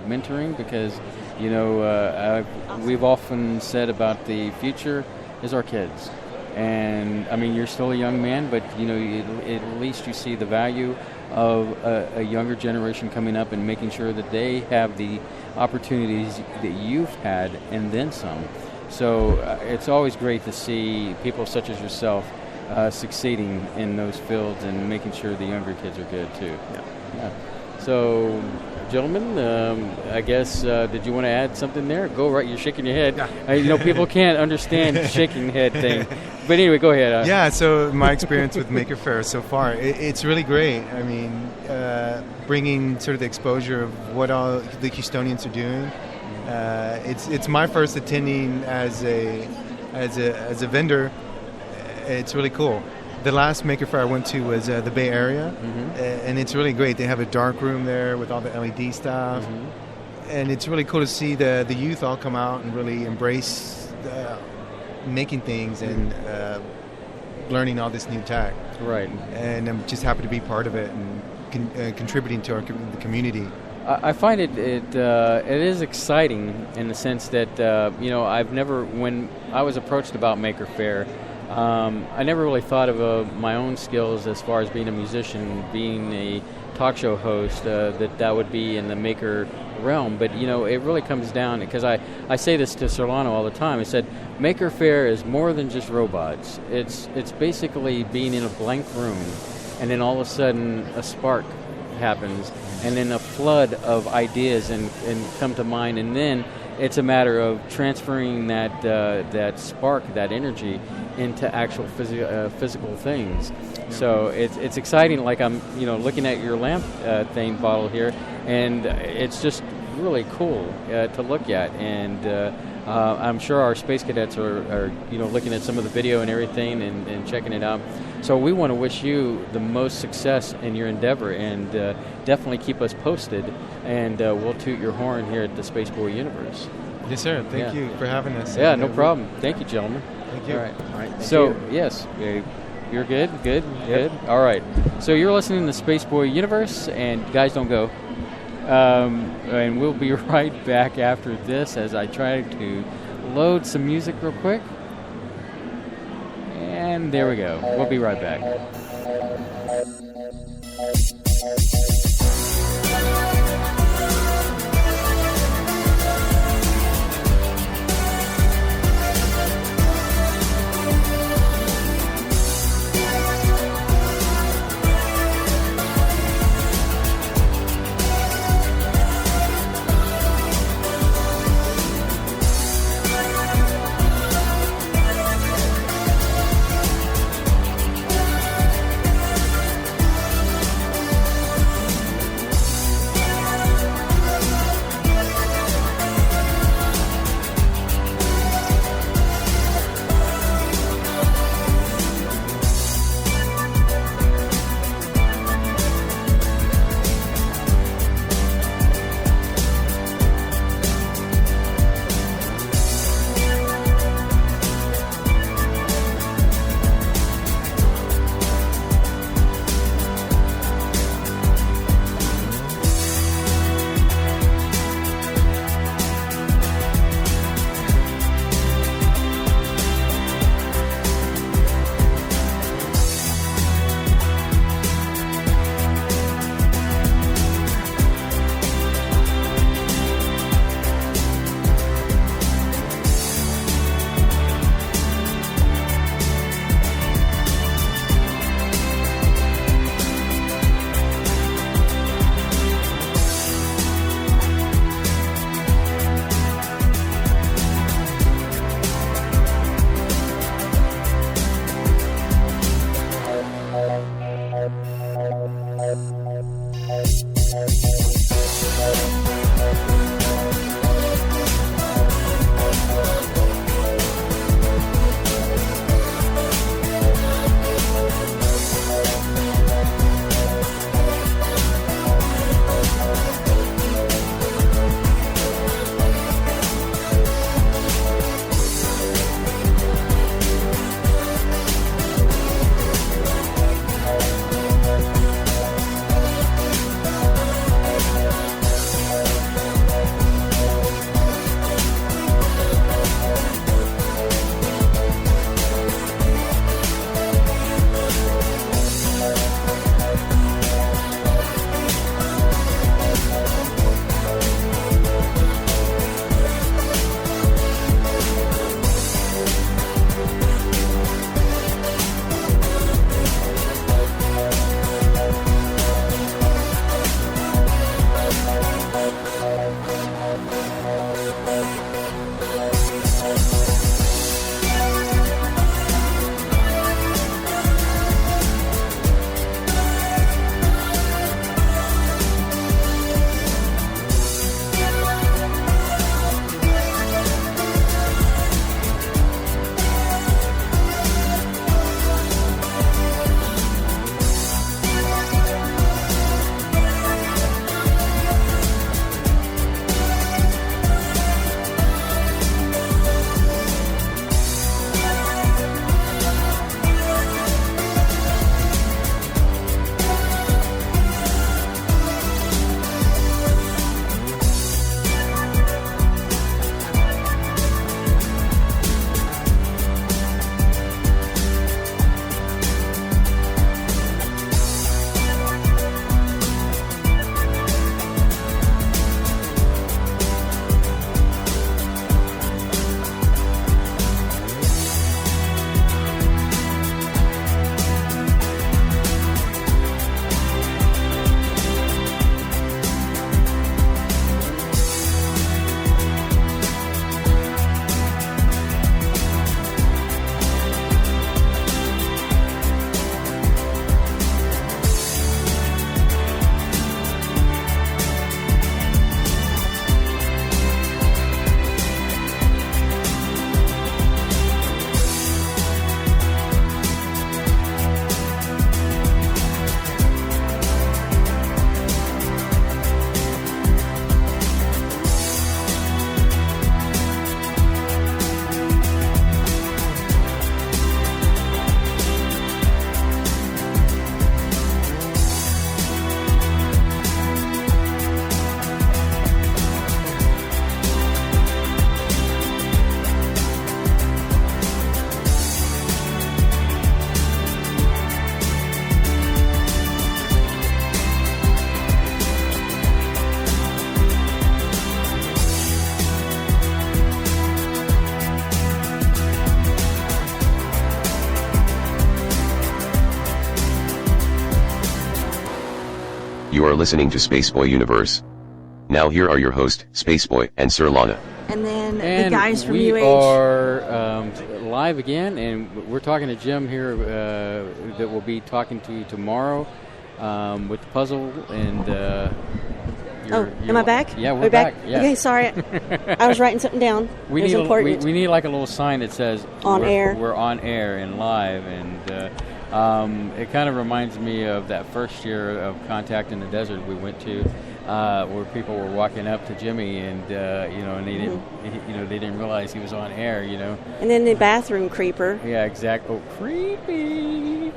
mentoring, because you know we've often said about the future is our kids. And I mean, you're still a young man, but you know, at least you see the value of a younger generation coming up and making sure that they have the opportunities that you've had and then some. So it's always great to see people such as yourself succeeding in those fields and making sure the younger kids are good too. Yeah. So, gentlemen, I guess, did you want to add something there? Go right. You're shaking your head. You know, people can't understand the shaking head thing. But anyway, go ahead. Yeah, so my experience with Maker Faire so far, it's really great. I mean, bringing sort of the exposure of what all the Houstonians are doing. It's my first attending as a vendor. It's really cool. The last Maker Faire I went to was the Bay Area, and it's really great. They have a dark room there with all the LED stuff, and it's really cool to see the youth all come out and really embrace making things and learning all this new tech. Right. And I'm just happy to be part of it and contributing to the community. I find it is exciting in the sense that you know, when I was approached about Maker Faire, I never really thought of my own skills as far as being a musician, being a talk show host, that would be in the maker realm. But you know, it really comes down, because I say this to Surlana all the time. I said, Maker Faire is more than just robots. It's basically being in a blank room, and then all of a sudden a spark happens, and then a flood of ideas and come to mind, and then it's a matter of transferring that spark, that energy, into actual physical things. So it's exciting. Like I'm, you know, looking at your lamp thing bottle here, and it's just really cool to look at. And I'm sure our space cadets are you know, looking at some of the video and everything and checking it out. So we want to wish you the most success in your endeavor, and definitely keep us posted, and we'll toot your horn here at the Spaceboy Universe. Yes, sir. Thank you for having us. Yeah, no problem. Thank you, gentlemen. Thank you. All right. So, yes, you're good? Good? All right. So you're listening to Spaceboy Universe, and guys, don't go. And we'll be right back after this as I try to load some music real quick. And there we go. We'll be right back. You are listening to Spaceboy Universe. Now here are your hosts, Spaceboy and Surlana. And then And the guys from we UH. are live again, and we're talking to Jim here that we'll be talking to you tomorrow with the puzzle. And am I back? Yeah, Are we we're back. Yeah. Okay, sorry. I was writing something down. We it was need important. we need like a little sign that says On air. We're on air and live, and it kind of reminds me of that first year of Contact in the Desert we went to, where people were walking up to Jimmy, and and they didn't, they didn't realize he was on air, And then the bathroom creeper. Yeah, exactly. Oh, creepy.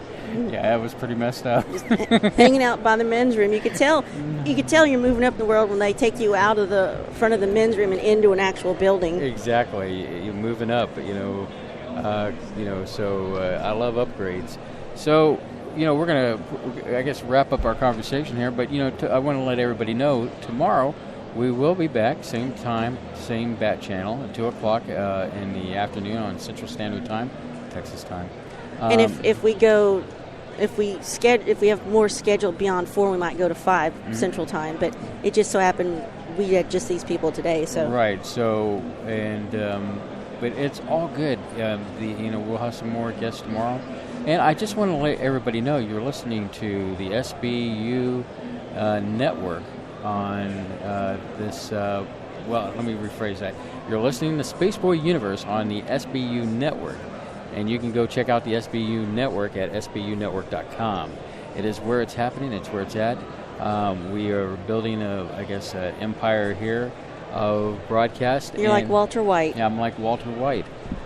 Yeah, it was pretty messed up. Just hanging out by the men's room. You could tell you're moving up in the world when they take you out of the front of the men's room and into an actual building. Exactly. You're moving up, so I love upgrades. So, we're going to, I guess, wrap up our conversation here, but, I want to let everybody know tomorrow we will be back, same time, same bat channel, at 2 o'clock in the afternoon on Central Standard Time, Texas time. And if we have more scheduled beyond 4, we might go to 5 Central Time. But it just so happened we had just these people today. So right. So but it's all good. We'll have some more guests tomorrow, and I just want to let everybody know you're listening to the SBU network on this. Well, let me rephrase that. You're listening to Spaceboy Universe on the SBU network. And you can go check out the SBU network at sbunetwork.com. It is where it's happening. It's where it's at. We are building an empire here of broadcast. You're like Walter White. Yeah, I'm like Walter White.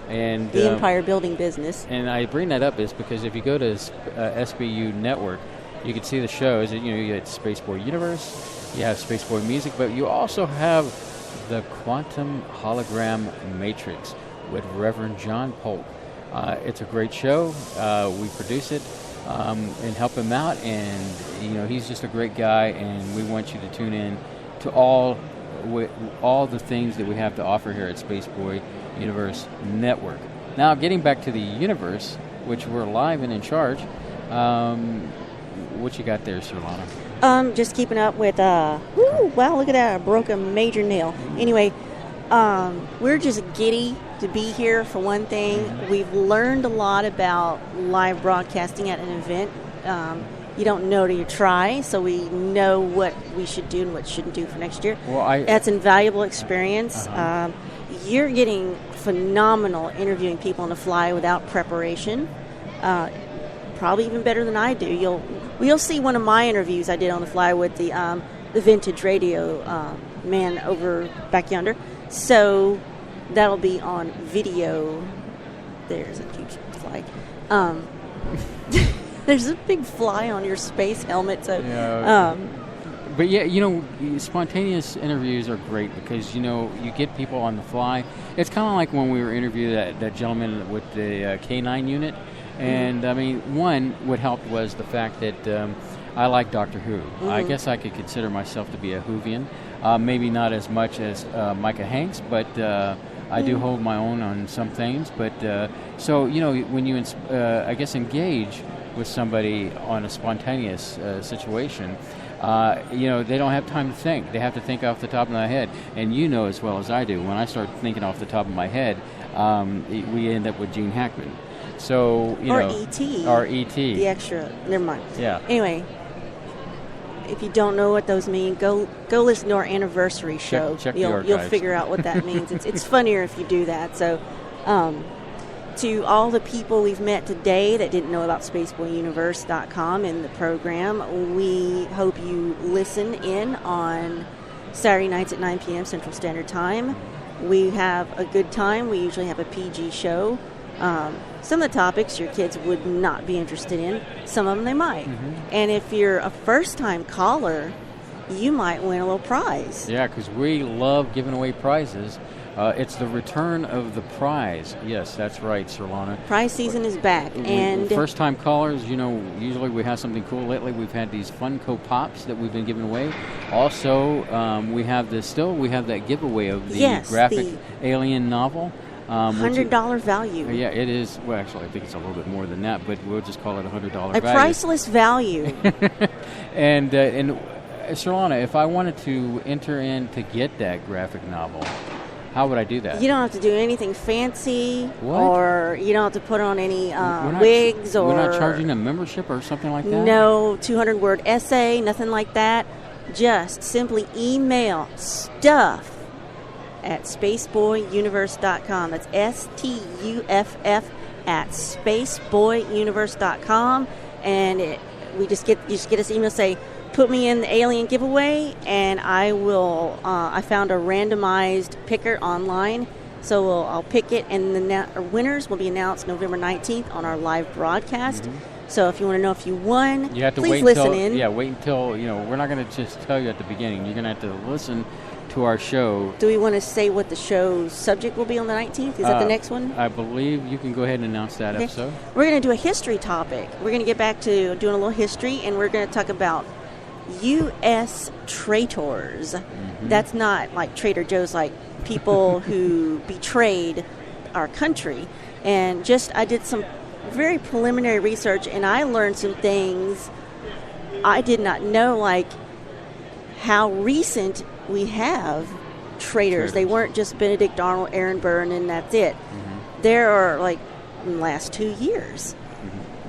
And the empire building business. And I bring that up is because if you go to SBU network, you can see the shows. You get Spaceboy Universe, you have Spaceboy Music, but you also have the Quantum Hologram Matrix with Reverend John Polk. It's a great show. We produce it and help him out, and he's just a great guy. And we want you to tune in to all the things that we have to offer here at Spaceboy Universe Network. Now, getting back to the universe, which we're live and in charge. What you got there, Surlana? Just keeping up with. Wow! Look at that! I broke a major nail. Anyway. We're just giddy to be here, for one thing. We've learned a lot about live broadcasting at an event. You don't know till you try, so we know what we should do and what shouldn't do for next year. That's invaluable experience. You're getting phenomenal interviewing people on the fly without preparation. Probably even better than I do. You'll see one of my interviews I did on the fly with the vintage radio man over back yonder. So that'll be on video. There's a huge fly. There's a big fly on your space helmet. So, but yeah, spontaneous interviews are great because you get people on the fly. It's kind of like when we were interviewing that gentleman with the K9 unit, and I mean, what helped was the fact that I like Doctor Who. I guess I could consider myself to be a Whovian. Maybe not as much as Micah Hanks, but I do hold my own on some things. But so when you engage with somebody on a spontaneous situation, they don't have time to think. They have to think off the top of their head. And as well as I do, when I start thinking off the top of my head, we end up with Gene Hackman. So or E.T. Or E.T. The extra. Never mind. Yeah. Anyway. If you don't know what those mean, go listen to our anniversary show. Check you'll figure out what that means. It's funnier if you do that. So, to all the people we've met today that didn't know about SpaceboyUniverse.com and the program, we hope you listen in on Saturday nights at 9 p.m. Central Standard Time. We have a good time. We usually have a PG show. Some of the topics your kids would not be interested in. Some of them they might. And if you're a first-time caller, you might win a little prize. Yeah, because we love giving away prizes. It's the return of the prize. Yes, that's right, Surlana. Prize season is back. And first-time callers, usually we have something cool. Lately we've had these Funko Pops that we've been giving away. Also, we have that giveaway of the graphic alien novel. $100 value. Yeah, it is. Well, actually, I think it's a little bit more than that, but we'll just call it $100 value. A priceless value. And Surlana, if I wanted to enter in to get that graphic novel, how would I do that? You don't have to do anything fancy, What? or you don't have to put on any We're not- wigs, or We're not charging a membership or something like that? no 200-word essay, nothing like that. Just simply email stuff at spaceboyuniverse.com. That's STUFF at spaceboyuniverse.com, and you just get us email, say, put me in the alien giveaway, and I will. I found a randomized picker online, so I'll pick it, and the winners will be announced November 19th on our live broadcast. So if you want to know if you won, You have to please wait listen until, in. Yeah, wait until, we're not going to just tell you at the beginning. You're going to have to listen to our show. Do we want to say what the show's subject will be on the 19th? Is that the next one? I believe you can go ahead and announce that Okay. episode. We're going to do a history topic. We're going to get back to doing a little history, and we're going to talk about U.S. traitors. That's not like Trader Joe's, like people who betrayed our country. And I did some very preliminary research, and I learned some things I did not know, like how recent we have traitors. They weren't just Benedict Arnold, Aaron Burr, and that's it. There are, like, in the last 2 years.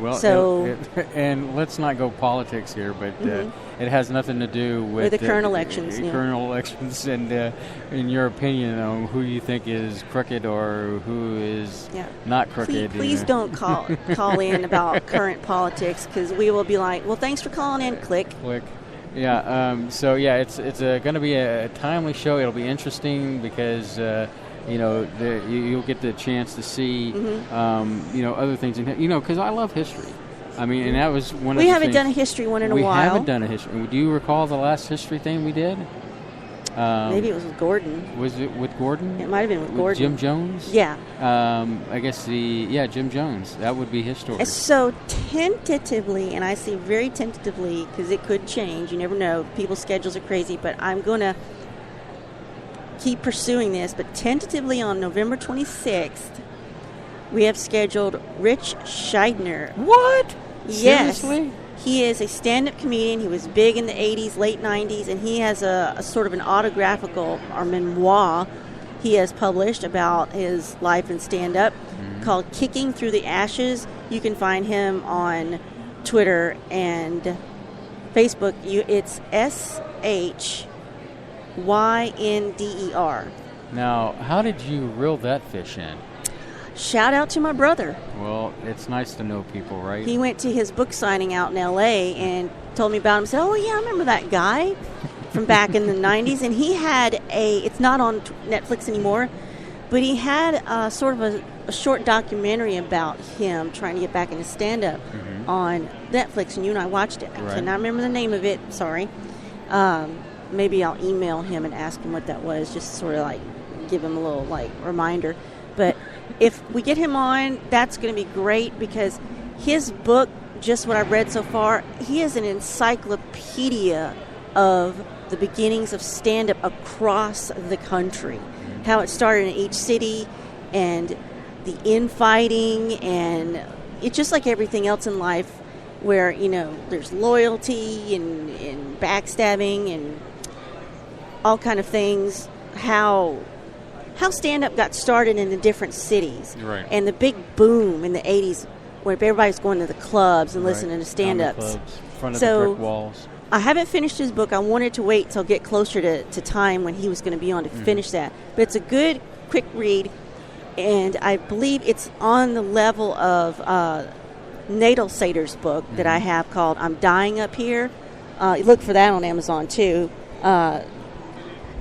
Well, So- and let's not go politics here, but it has nothing to do with the current elections, yeah. Current elections, and in your opinion on who you think is crooked or who is not crooked. Please don't call in about current politics, because we will be like, well, thanks for calling in. Click. Yeah. So yeah, it's going to be a timely show. It'll be interesting because you'll get the chance to see other things, because I love history. I mean, and that was one of the We haven't things. done a history one in a We while. haven't done a history. Do you recall the last history thing we did? Maybe it was with Gordon. Was it with Gordon? It might have been with Gordon. Jim Jones? Yeah. I guess Jim Jones. That would be historic. So tentatively, and I say very tentatively because it could change. You never know. People's schedules are crazy, but I'm going to keep pursuing this. But tentatively on November 26th, we have scheduled Rich Scheidner. What? Yes. Seriously? He is a stand-up comedian. He was big in the 80s, late 90s, and he has a sort of an autographical or memoir he has published about his life in stand-up called Kicking Through the Ashes. You can find him on Twitter and Facebook. It's SHYNDER. Now, how did you reel that fish in? Shout out to my brother. Well, it's nice to know people, right? He went to his book signing out in L.A. and told me about him. Said, "Oh yeah, I remember that guy from back in the '90s." And he had it's not on Netflix anymore, but he had sort of a short documentary about him trying to get back into stand-up on Netflix. And you and I watched it. I cannot remember the name of it. Sorry. Maybe I'll email him and ask him what that was, just sort of like give him a little like reminder. But if we get him on, that's going to be great because his book, just what I've read so far, he is an encyclopedia of the beginnings of stand-up across the country, how it started in each city and the infighting, and it's just like everything else in life where, there's loyalty and backstabbing and all kind of things, how stand-up got started in the different cities. Right. And the big boom in the 80s where everybody's going to the clubs and listening to stand-ups. Front of the brick walls. I haven't finished his book. I wanted to wait till get closer to time when he was going to be on to finish that. But it's a good, quick read, and I believe it's on the level of Nadal Sater's book that I have called I'm Dying Up Here. Look for that on Amazon, too.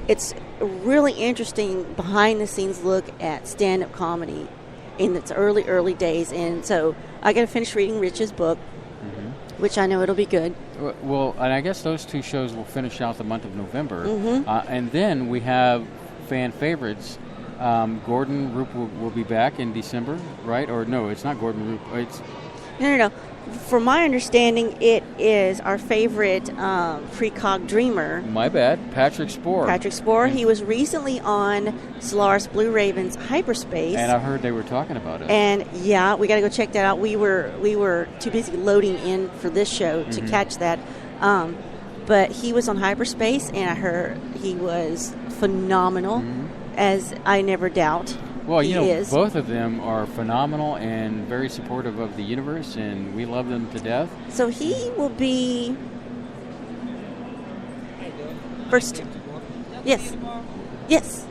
It's a really interesting behind-the-scenes look at stand-up comedy in its early days. And so I got to finish reading Rich's book, which I know it'll be good. Well, and I guess those two shows will finish out the month of November. And then we have fan favorites. Gordon Roop will be back in December, right? Or no, it's not Gordon Roop. It's No. From my understanding, it is our favorite precog dreamer. My bad, Patrick Spohr. Patrick Spohr. He was recently on Solaris Blue Raven's Hyperspace. And I heard they were talking about it. And yeah, we got to go check that out. We were too busy loading in for this show to catch that. But but he was on hyperspace, and I heard he was phenomenal, as I never doubt. Well, he is. Both of them are phenomenal and very supportive of the universe, and we love them to death. So he will be first. Yes. Yes.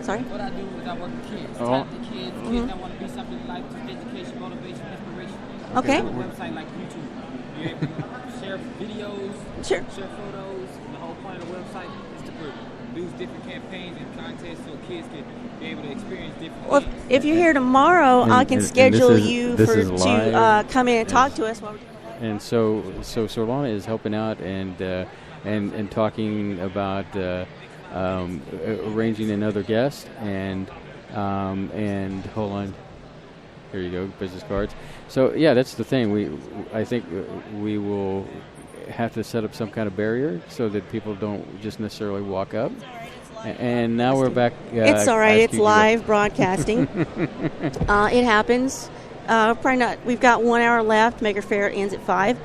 Sorry? What I do is I work with kids. Oh. Talk to kids that want to be something in life, just education, motivation, inspiration. Okay. I have a website like YouTube. You're able to share videos, share photos. The whole point of the website is to produce different campaigns and contests so kids can be able to experience different Well, things. if you're here tomorrow, I can schedule this is- you this for is to live. come in and talk to us. While we're And so Surlana is helping out and talking about arranging another guest and hold on, here you go, business cards. So yeah, that's the thing. I think we will have to set up some kind of barrier so that people don't just necessarily walk up. And now we're back. It's all right. It's live broadcasting. It happens. Probably not. We've got 1 hour left. Maker Fair ends at 5,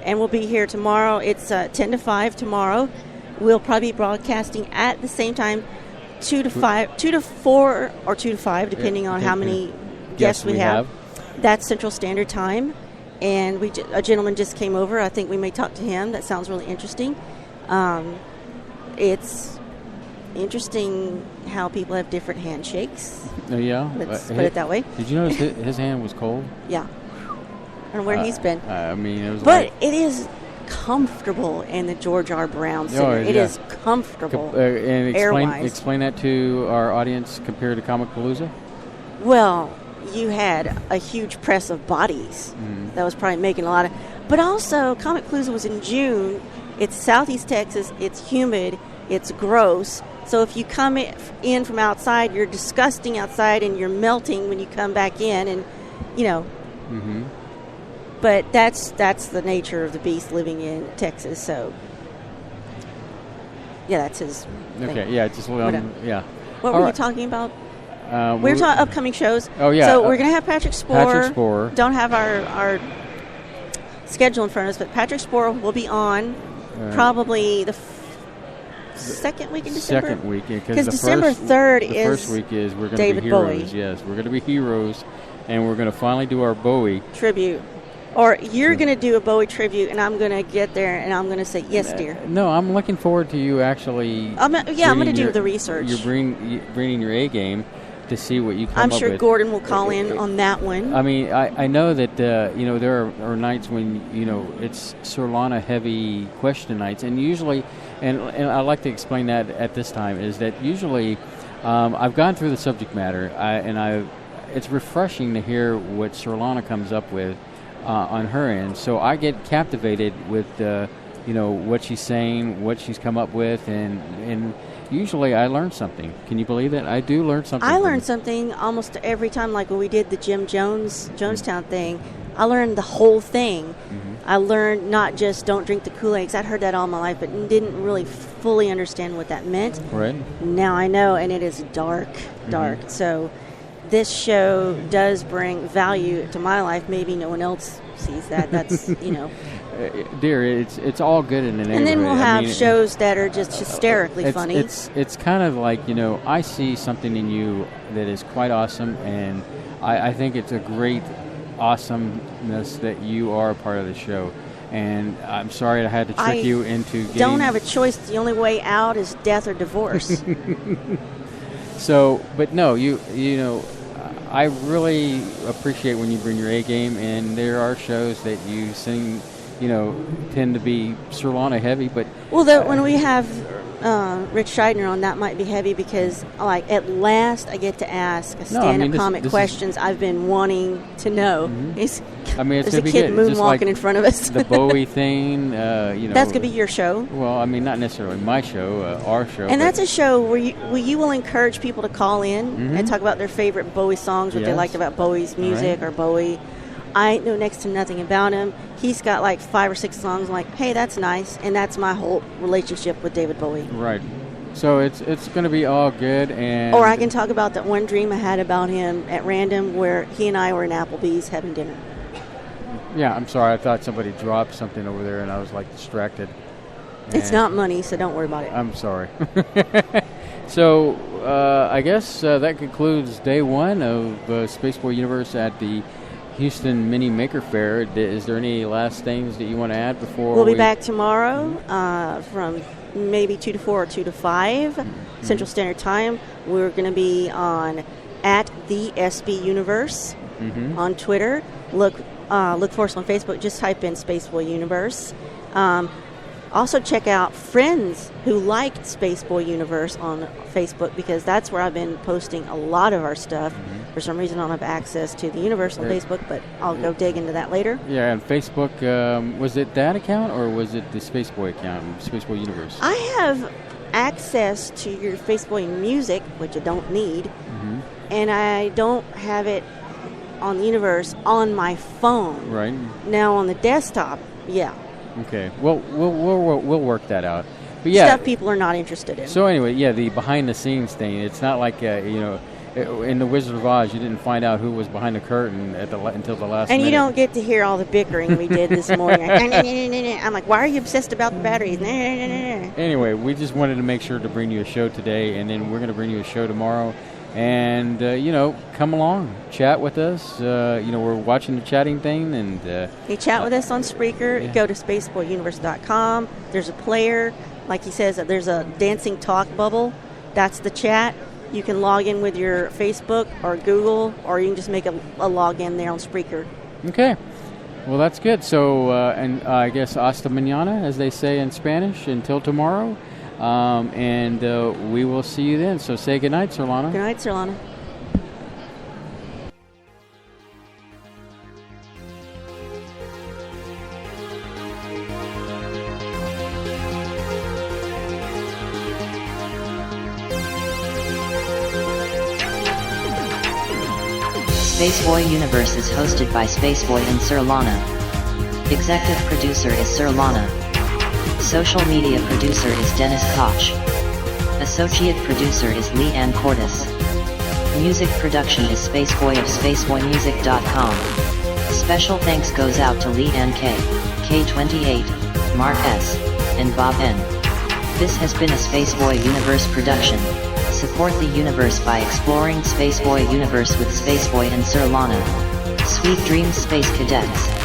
and we'll be here tomorrow. It's 10 to 5 tomorrow. We'll probably be broadcasting at the same time, 2 to 5, 2 to 4, or 2 to 5, depending on how many guests we have. That's Central Standard Time. And a gentleman just came over. I think we may talk to him. That sounds really interesting. It's interesting how people have different handshakes. Yeah. Let's put it that way. Did you notice his hand was cold? Yeah. I don't know where he's been. I mean, it was But it is comfortable in the George R. Brown Center. It is comfortable and air-wise. explain that to our audience compared to Comic Palooza. Well, you had a huge press of bodies that was probably making a lot of. But also, Comic Palooza was in June. It's Southeast Texas. It's humid. It's gross. So if you come in from outside, you're disgusting outside, and you're melting when you come back in, and But that's the nature of the beast living in Texas. So yeah, that's his. Okay. thing. Yeah. Just yeah. What were you talking about? We were talking upcoming shows. Oh, yeah. So we're going to have Patrick Spohr. Patrick Spohr. Don't have our schedule in front of us, but Patrick Spohr will be on probably the second week in December. Second week, because December 3rd is the first week is we're going to David be heroes. Bowie. Yes, we're going to be heroes, and we're going to finally do our Bowie tribute. Or you're going to do a Bowie tribute, and I'm going to get there, and I'm going to say, yes, dear. No, I'm looking forward to you actually. I'm going to do the research. You're bringing your A game to see what you come I'm up with. sure Gordon will call in on that one. I mean, I know that there are nights when it's Surlana heavy question nights, and usually, and I like to explain that at this time is that usually I've gone through the subject matter, it's refreshing to hear what Surlana comes up with on her end. So I get captivated with what she's saying, what she's come up with, and usually I learn something. Can you believe it? I do learn something. I learn something almost every time. Like when we did the Jim Jonestown thing, I learned the whole thing. I learned not just don't drink the Kool-Aid, 'cause I'd heard that all my life, but didn't really fully understand what that meant. Right. Now I know, and it is dark. So this show does bring value to my life. Maybe no one else sees that. That's, Dear, it's all good in the neighborhood. And then we'll have shows that are just hysterically funny. It's kind of like, I see something in you that is quite awesome, and I think it's a great awesomeness that you are a part of the show. And I'm sorry I had to trick you into getting... don't have a choice. The only way out is death or divorce. So, but no, I really appreciate when you bring your A game, and there are shows that you sing, tend to be Surlana heavy, but... Well, when we have Rich Scheidner on, that might be heavy because, at last I get to ask a stand-up comic questions I've been wanting to know. There's a kid moonwalking in front of us. The Bowie thing, That's going to be your show? Well, I mean, not necessarily my show, our show. And that's a show where you will encourage people to call in and talk about their favorite Bowie songs, what they liked about Bowie's music or Bowie. I know next to nothing about him. He's got like 5 or 6 songs. I'm like, hey, that's nice, and that's my whole relationship with David Bowie. Right. So it's going to be all good, and or I can talk about that one dream I had about him at random, where he and I were in Applebee's having dinner. Yeah, I'm sorry. I thought somebody dropped something over there, and I was like distracted. It's not money, so don't worry about it. I'm sorry. So I guess that concludes day one of Spaceboy Universe at the Houston Mini Maker Fair. Is there any last things that you want to add before We'll be back tomorrow from maybe 2 to 4 or 2 to 5 Central Standard Time. We're going to be on at the SB Universe on Twitter. Look for us on Facebook. Just type in Spaceboy Universe. Also check out friends who liked Spaceboy Universe on Facebook, because that's where I've been posting a lot of our stuff. For some reason I don't have access to the universe on Facebook, but I'll go dig into that later. Yeah, and Facebook, was it that account or was it the Spaceboy account, Spaceboy Universe? I have access to your Spaceboy music, which I don't need, and I don't have it on the universe on my phone. Right. Now on the desktop, yeah. Okay. Well, we'll work that out. But yeah, stuff people are not interested in. So anyway, yeah, the behind-the-scenes thing. It's not like in the Wizard of Oz, you didn't find out who was behind the curtain until the last. And minute. You don't get to hear all the bickering we did this morning. I'm like, why are you obsessed about the batteries? Anyway, we just wanted to make sure to bring you a show today, and then we're going to bring you a show tomorrow. And come along, chat with us. We're watching the chatting thing, and you chat with us on Spreaker. Yeah. Go to spaceboyuniverse.com. There's a player, like he says. There's a dancing talk bubble. That's the chat. You can log in with your Facebook or Google, or you can just make a login there on Spreaker. Okay. Well, that's good. So, and I guess hasta mañana, as they say in Spanish, until tomorrow. And we will see you then. So say goodnight, Surlana. Good night, Surlana. Spaceboy Universe is hosted by Spaceboy and Surlana. Executive producer is Surlana. Social media producer is Dennis Koch. Associate producer is Lee Ann Cordes. Music production is Spaceboy of SpaceboyMusic.com. Special thanks goes out to Lee Ann K, K28, Mark S, and Bob N. This has been a Spaceboy Universe production. Support the universe by exploring Spaceboy Universe with Spaceboy and Surlana. Sweet dreams, Space Cadets.